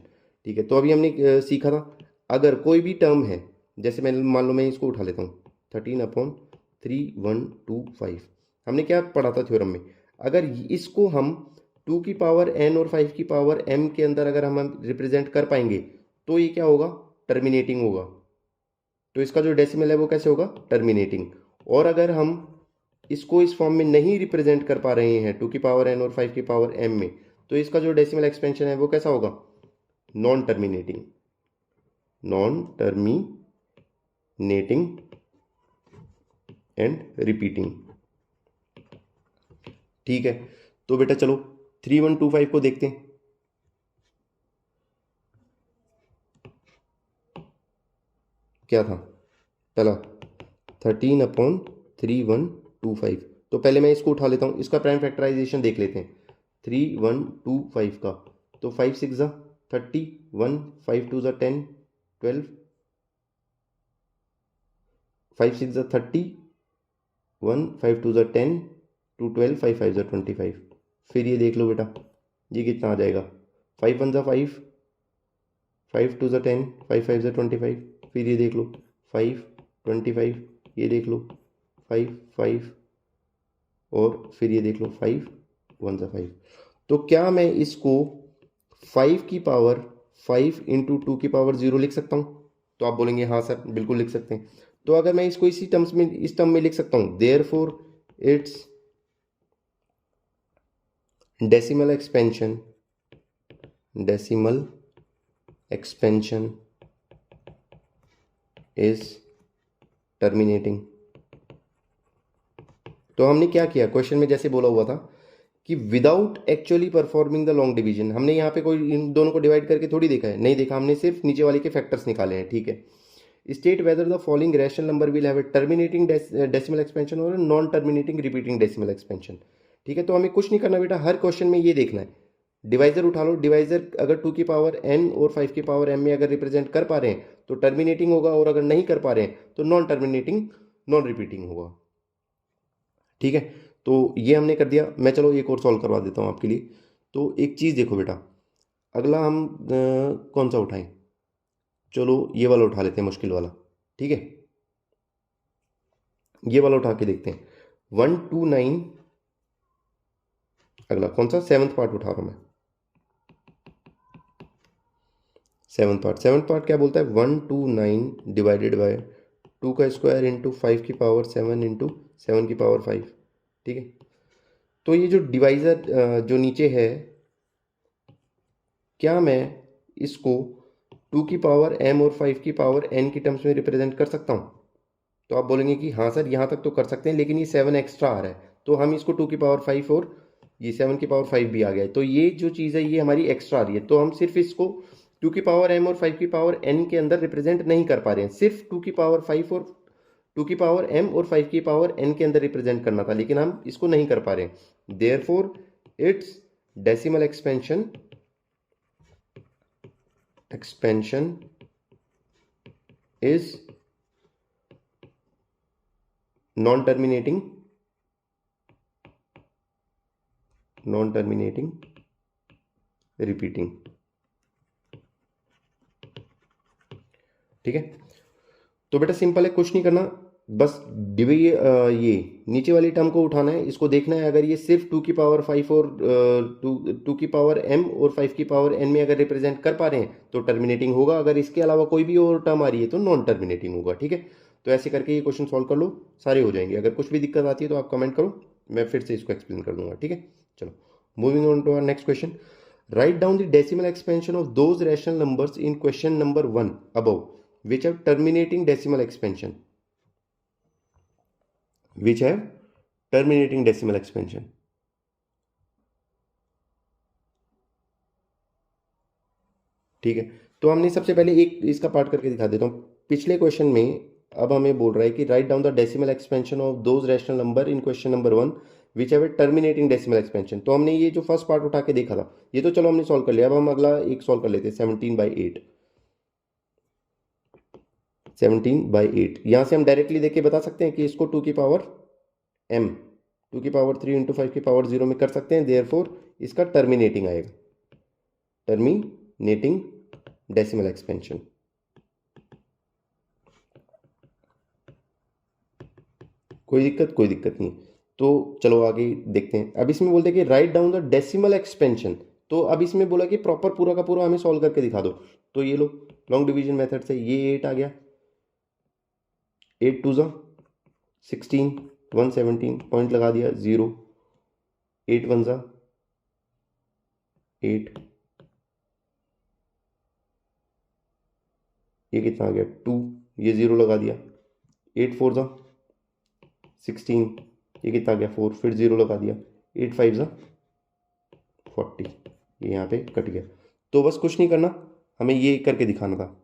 ठीक है, तो अभी हमने सीखा था अगर कोई भी टर्म है, जैसे मैं मान लो मैं इसको उठा लेता हूँ 13/3125, हमने क्या पढ़ा था थ्योरम में, अगर इसको हम 2 की पावर n और 5 की पावर m के अंदर अगर हम रिप्रेजेंट कर पाएंगे तो ये क्या होगा, टर्मिनेटिंग होगा। तो इसका जो डेसिमल है वो कैसे होगा, टर्मिनेटिंग। और अगर हम इसको इस फॉर्म में नहीं रिप्रेजेंट कर पा रहे हैं 2 की पावर n और 5 की पावर m में, तो इसका जो डेसिमल एक्सपेंशन है वो कैसा होगा, नॉन टर्मिनेटिंग एंड रिपीटिंग। ठीक है, तो बेटा चलो 3125 को देखते हैं। क्या था पहला 13/3125, तो पहले मैं इसको उठा लेता हूँ, इसका प्राइम फैक्टराइजेशन देख लेते हैं 3125 का। तो 5 6 ज़ा 30, 1 5 2 ज़ा 10 12, 5 6 ज़ा 30, 1 5 2 ज़ा 10 2 12 5 5 ज़ा 25। फिर ये देख लो बेटा ये कितना आ जाएगा, 5 1 ज़ा 5, 5 2 ज़ा 10, 5 5 ज़ा 25। फिर ये देख लो 5 25, ये देख लो 5 5, और फिर ये देख लो 5 1 सा 5। तो क्या मैं इसको 5 की पावर 5 इंटू 2 की पावर 0 लिख सकता हूँ? तो आप बोलेंगे हाँ सर बिल्कुल लिख सकते हैं। तो अगर मैं इसको इसी टर्म्स में, इस टर्म में लिख सकता हूँ, therefore it's decimal expansion is terminating. तो हमने क्या किया, क्वेश्चन में जैसे बोला हुआ था कि without actually performing the long division, हमने यहाँ पे कोई इन दोनों को डिवाइड करके थोड़ी देखा है, नहीं देखा, हमने सिर्फ नीचे वाले के फैक्टर्स निकाले हैं, ठीक है। State whether the following rational number will have a terminating decimal expansion or non terminating repeating decimal expansion, ठीक है। तो हमें कुछ नहीं करना बेटा, हर क्वेश्चन में ये देखना है, डिवाइजर उठा लो, डिवाइजर अगर 2 की पावर n और 5 की पावर m में अगर रिप्रेजेंट कर पा रहे हैं तो टर्मिनेटिंग होगा, और अगर नहीं कर पा रहे हैं तो नॉन टर्मिनेटिंग नॉन रिपीटिंग होगा, ठीक है। तो ये हमने कर दिया। मैं चलो एक और सॉल्व करवा देता हूँ आपके लिए। तो एक चीज़ देखो बेटा, अगला हम कौन सा उठाएं, चलो ये वाला उठा लेते हैं, मुश्किल वाला, ठीक है। ये वाला उठा के देखते हैं, 129, अगला कौन सा, 7th पार्ट उठा रहा हूँ मैं। 7th पार्ट क्या बोलता है, 129 डिवाइडेड बाय 2 का स्क्वायर इंटू 5 की पावर 7 इंटू 7 की पावर 5, ठीक है। तो ये जो डिवाइजर जो नीचे है, क्या मैं इसको 2 की पावर m और 5 की पावर n की टर्म्स में रिप्रेजेंट कर सकता हूँ? तो आप बोलेंगे कि हाँ सर यहाँ तक तो कर सकते हैं, लेकिन ये 7 एक्स्ट्रा आ रहा है, तो हम इसको 2 की पावर 5 और ये 7 की पावर 5 भी आ गया है, तो ये जो चीज़ है ये हमारी एक्स्ट्रा आ रही है, तो हम सिर्फ इसको 2 की पावर m और 5 की पावर n के अंदर रिप्रेजेंट नहीं कर पा रहे हैं, सिर्फ 2 की पावर 5 और 2 की पावर m और 5 की पावर n के अंदर रिप्रेजेंट करना था, लेकिन हम इसको नहीं कर पा रहे हैं। Therefore it's decimal expansion is non-terminating repeating, ठीक है। तो बेटा सिंपल है, कुछ नहीं करना, बस ये नीचे वाली टर्म को उठाना है, इसको देखना है अगर ये सिर्फ 2 की पावर 5 और 2 की पावर m और 5 की पावर n में अगर रिप्रेजेंट कर पा रहे हैं तो टर्मिनेटिंग होगा, अगर इसके अलावा कोई भी और टर्म आ रही है तो नॉन टर्मिनेटिंग होगा, ठीक है। तो ऐसे करके ये क्वेश्चन सॉल्व कर लो, सारे हो जाएंगे। अगर कुछ भी दिक्कत आती है तो आप कमेंट करो, मैं फिर से इसको एक्सप्लेन कर दूंगा, ठीक है। चलो moving on to our next question. Write down the decimal expansion of those rational numbers in question number 1 above which have terminating decimal expansion, ठीक है। तो हमने सबसे पहले एक इसका पार्ट करके दिखा देता हूँ। पिछले क्वेश्चन में अब हमें बोल रहा है कि right down the decimal expansion of those rational number in question number 1 which have a terminating decimal expansion. तो हमने ये जो फर्स्ट पार्ट उठा के देखा था ये तो चलो हमने सॉल्व कर लिया, अब हम अगला एक सॉल्व कर लेते हैं, 17/8। 17/8 यहाँ से हम डायरेक्टली देख के बता सकते हैं कि इसको 2 की पावर m 2 की पावर 3 इंटू 5 की पावर 0 में कर सकते हैं, देयरफॉर इसका टर्मिनेटिंग आएगा, टर्मिनेटिंग डेसिमल एक्सपेंशन। कोई दिक्कत नहीं। तो चलो आगे देखते हैं। अब इसमें बोलते हैं कि right down the decimal expansion, तो अब इसमें बोला कि प्रॉपर पूरा का पूरा हमें सॉल्व करके दिखा दो। तो ये लो लॉन्ग डिवीजन मेथड से ये 8 आ गया, 8 2 ज़ा 16, 117 पॉइंट लगा दिया 0, 8 1 ज़ा 8, ये कितना आ गया 2, ये 0 लगा दिया, 8 4 ज़ा 16, ये कितना आ गया 4, फिर 0 लगा दिया, 8 5 ज़ा 40, ये यहाँ पे कट गया। तो बस कुछ नहीं करना, हमें ये करके दिखाना था।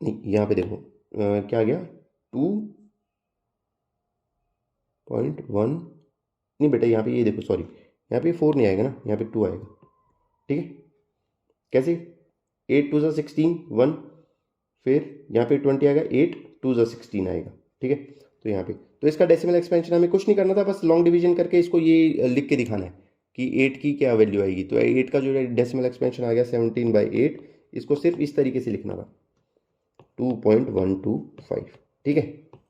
नहीं यहाँ पे देखो क्या आ गया 2.1, नहीं बेटा यहाँ पे ये देखो, सॉरी यहाँ पे 4 नहीं आएगा ना, यहाँ पे 2 आएगा, ठीक है। कैसे 8 2 ज़ा 16 1, फिर यहाँ पे 20 आएगा, 8 2 ज़ा 16 आएगा, ठीक है। तो यहाँ पे तो इसका डेसिमल एक्सपेंशन हमें कुछ नहीं करना था, बस लॉन्ग डिवीजन करके इसको ये लिख के दिखाना है कि 8 की क्या वैल्यू आएगी। तो 8 का जो डेसिमल एक्सपेंशन आ गया 17/8, इसको सिर्फ इस तरीके से लिखना था, 2.125। ठीक है,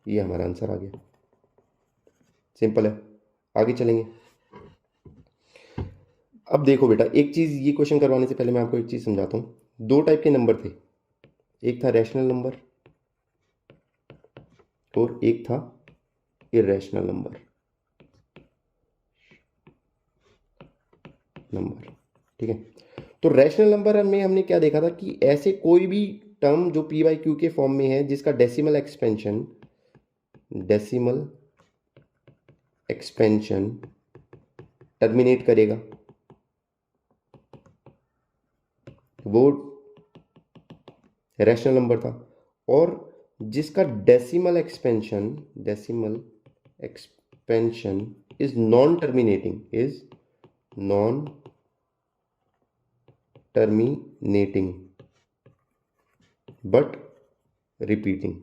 ये हमारा आंसर आ गया। सिंपल है, आगे चलेंगे। अब देखो बेटा, एक चीज़, ये क्वेश्चन करवाने से पहले मैं आपको एक चीज़ समझाता हूँ। दो टाइप के नंबर थे, एक था रैशनल नंबर और एक था इरेशनल नंबर। ठीक है, तो रैशनल नंबर में हमने क्या देखा था कि ऐसे कोई भी टर्म जो पी बाई क्यू के फॉर्म में है जिसका डेसिमल एक्सपेंशन टर्मिनेट करेगा, वो रैशनल नंबर था। और जिसका decimal expansion is non terminating but repeating.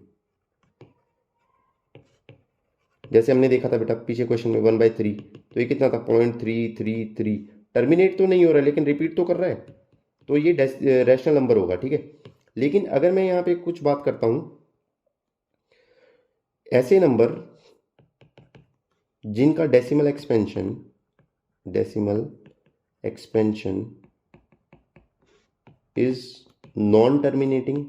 जैसे हमने देखा था बेटा पीछे क्वेश्चन में 1/3, तो ये कितना था 0.333। टर्मिनेट तो नहीं हो रहा है लेकिन रिपीट तो कर रहा है, तो ये रैशनल नंबर होगा। ठीक है, लेकिन अगर मैं यहाँ पे कुछ बात करता हूँ, ऐसे नंबर जिनका decimal expansion is non terminating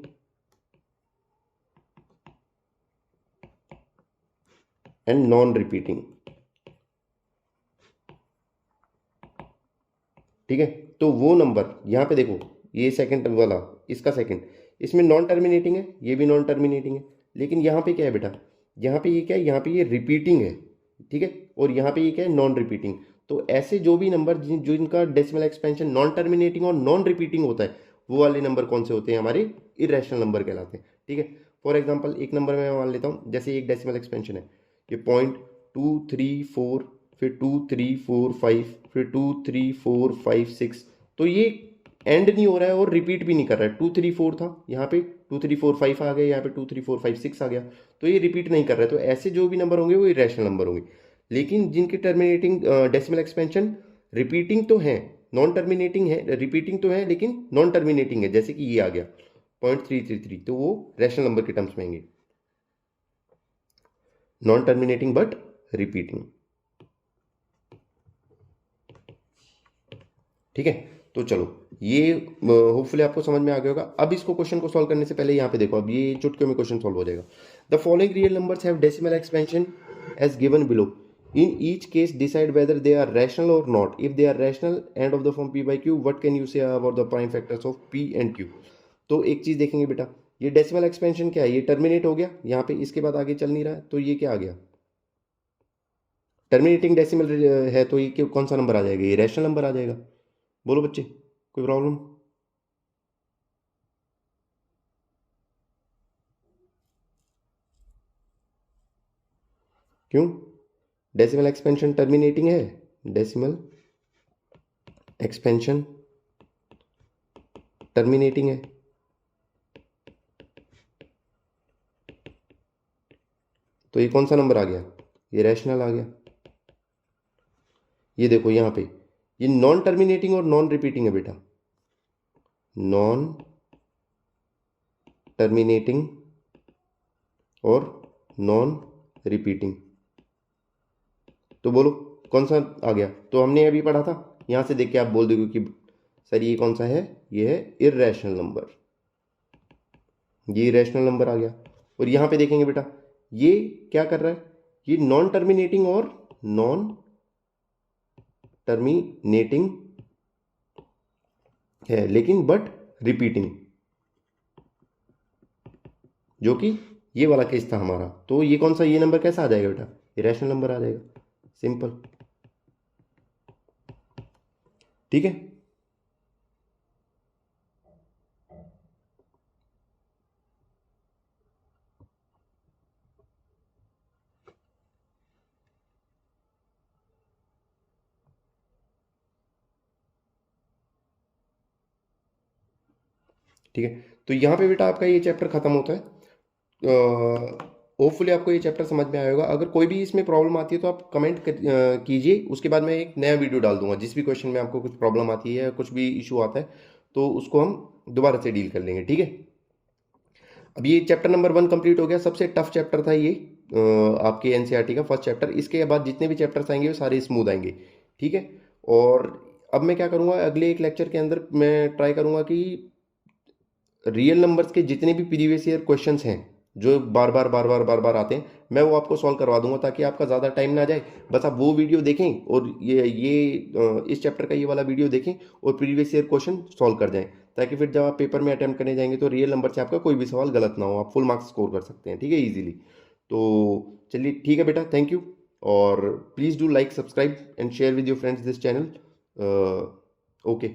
and non repeating. ठीक है, तो वो नंबर यहाँ पे देखो, ये सेकंड वाला, इसका सेकंड, इसमें नॉन टर्मिनेटिंग है, ये भी नॉन टर्मिनेटिंग है, लेकिन यहाँ पे क्या है बेटा, यहाँ पे ये क्या है, यहाँ पे ये रिपीटिंग है। ठीक है, और यहाँ पे ये क्या है, नॉन रिपीटिंग। तो ऐसे जो भी नंबर जिनका डेसिमल एक्सपेंशन नॉन टर्मिनेटिंग और नॉन रिपीटिंग होता है, वो वाले नंबर कौन से होते हैं, हमारे इरेशनल नंबर कहलाते हैं। ठीक है, फॉर एग्जाम्पल एक नंबर मैं मान लेता हूँ, जैसे एक डेसिमल एक्सपेंशन है, ये 0.234, फिर 2.345, फिर 2.345,6। तो ये एंड नहीं हो रहा है और रिपीट भी नहीं कर रहा है। 2.3.4 था, यहाँ पे 2.3.4.5 आ गया, यहाँ पे 2.3.4.5.6 आ गया, तो ये रिपीट नहीं कर रहा है। तो ऐसे जो भी नंबर होंगे वो इरेशनल नंबर होंगे। लेकिन जिनकी टर्मिनेटिंग डेसिमल एक्सपेंशन रिपीटिंग तो है, नॉन टर्मिनेटिंग है, रिपीटिंग तो है लेकिन नॉन टर्मिनेटिंग है, जैसे कि ये आ गया 0.333, तो वो रैशनल नंबर के टर्म्स में आएंगे, नॉन टर्मिनेटिंग बट रिपीटिंग। ठीक है, तो चलो ये होपफुली आपको समझ में आ गया होगा। अब इसको क्वेश्चन को सॉल्व करने से पहले यहाँ पे देखो, अब ये चुटकियों में क्वेश्चन सॉल्व हो जाएगा। The following real numbers have decimal expansion as given below, in each case decide whether they are rational or not. If they are rational and of the form p by q, what can you say about the prime factors of p and q. तो एक चीज देखेंगे बेटा, ये decimal expansion क्या है, ये terminate हो गया यहाँ पे, इसके बाद आगे चल नहीं रहा है, तो ये क्या आ गया, टर्मिनेटिंग डेसिमल है, तो ये कौन सा नंबर आ जाएगा, ये रैशनल नंबर आ जाएगा। बोलो बच्चे, कोई प्रॉब्लम? क्यों, डेसिमल एक्सपेंशन टर्मिनेटिंग है, डेसिमल एक्सपेंशन टर्मिनेटिंग है, तो ये कौन सा नंबर आ गया, ये रैशनल आ गया। ये देखो यहाँ पे ये नॉन टर्मिनेटिंग और नॉन रिपीटिंग है बेटा, नॉन टर्मिनेटिंग और नॉन रिपीटिंग। तो बोलो कौन सा आ गया, तो हमने अभी पढ़ा था, यहां से देख के आप बोल दोगे कि सर ये कौन सा है, ये है इरेशनल नंबर, ये इरेशनल नंबर आ गया। और यहां पे देखेंगे बेटा ये क्या कर रहा है, ये नॉन टर्मिनेटिंग और नॉन टर्मिनेटिंग है लेकिन बट रिपीटिंग, जो कि ये वाला केस था हमारा। तो ये कौन सा, ये नंबर कैसा आ जाएगा बेटा, इरेशनल नंबर आ जाएगा, सिंपल। ठीक है, ठीक है, तो यहाँ पे बेटा आपका ये चैप्टर खत्म होता है। होपफुली आपको ये चैप्टर समझ में आया होगा। अगर कोई भी इसमें प्रॉब्लम आती है तो आप कमेंट कीजिए, उसके बाद मैं एक नया वीडियो डाल दूंगा। जिस भी क्वेश्चन में आपको कुछ प्रॉब्लम आती है, कुछ भी इशू आता है, तो उसको हम दोबारा से डील कर लेंगे। ठीक है, अब ये चैप्टर नंबर 1 कंप्लीट हो गया। सबसे टफ चैप्टर था ये आपके एनसीईआरटी का फर्स्ट चैप्टर। इसके बाद जितने भी चैप्टर्स आएंगे वो सारे स्मूथ आएंगे, ठीक है। और अब मैं क्या करूँगा, अगले एक लेक्चर के अंदर मैं ट्राई करूँगा कि रियल नंबर्स के जितने भी प्रीवियस ईयर क्वेश्चंस हैं जो बार बार आते हैं, मैं वो आपको सॉल्व करवा दूंगा ताकि आपका ज़्यादा टाइम ना जाए। बस आप वो वीडियो देखें और इस चैप्टर का ये वाला वीडियो देखें और प्रीवियस ईयर क्वेश्चन सॉल्व कर जाएं, ताकि फिर जब आप पेपर में अटेम्प्ट करने जाएंगे तो रियल नंबर से आपका कोई भी सवाल गलत ना हो, आप फुल मार्क्स स्कोर कर सकते हैं, ठीक है, ईजिली। तो चलिए ठीक है बेटा, थैंक यू। और please do like, subscribe and share with your friends this channel. Okay.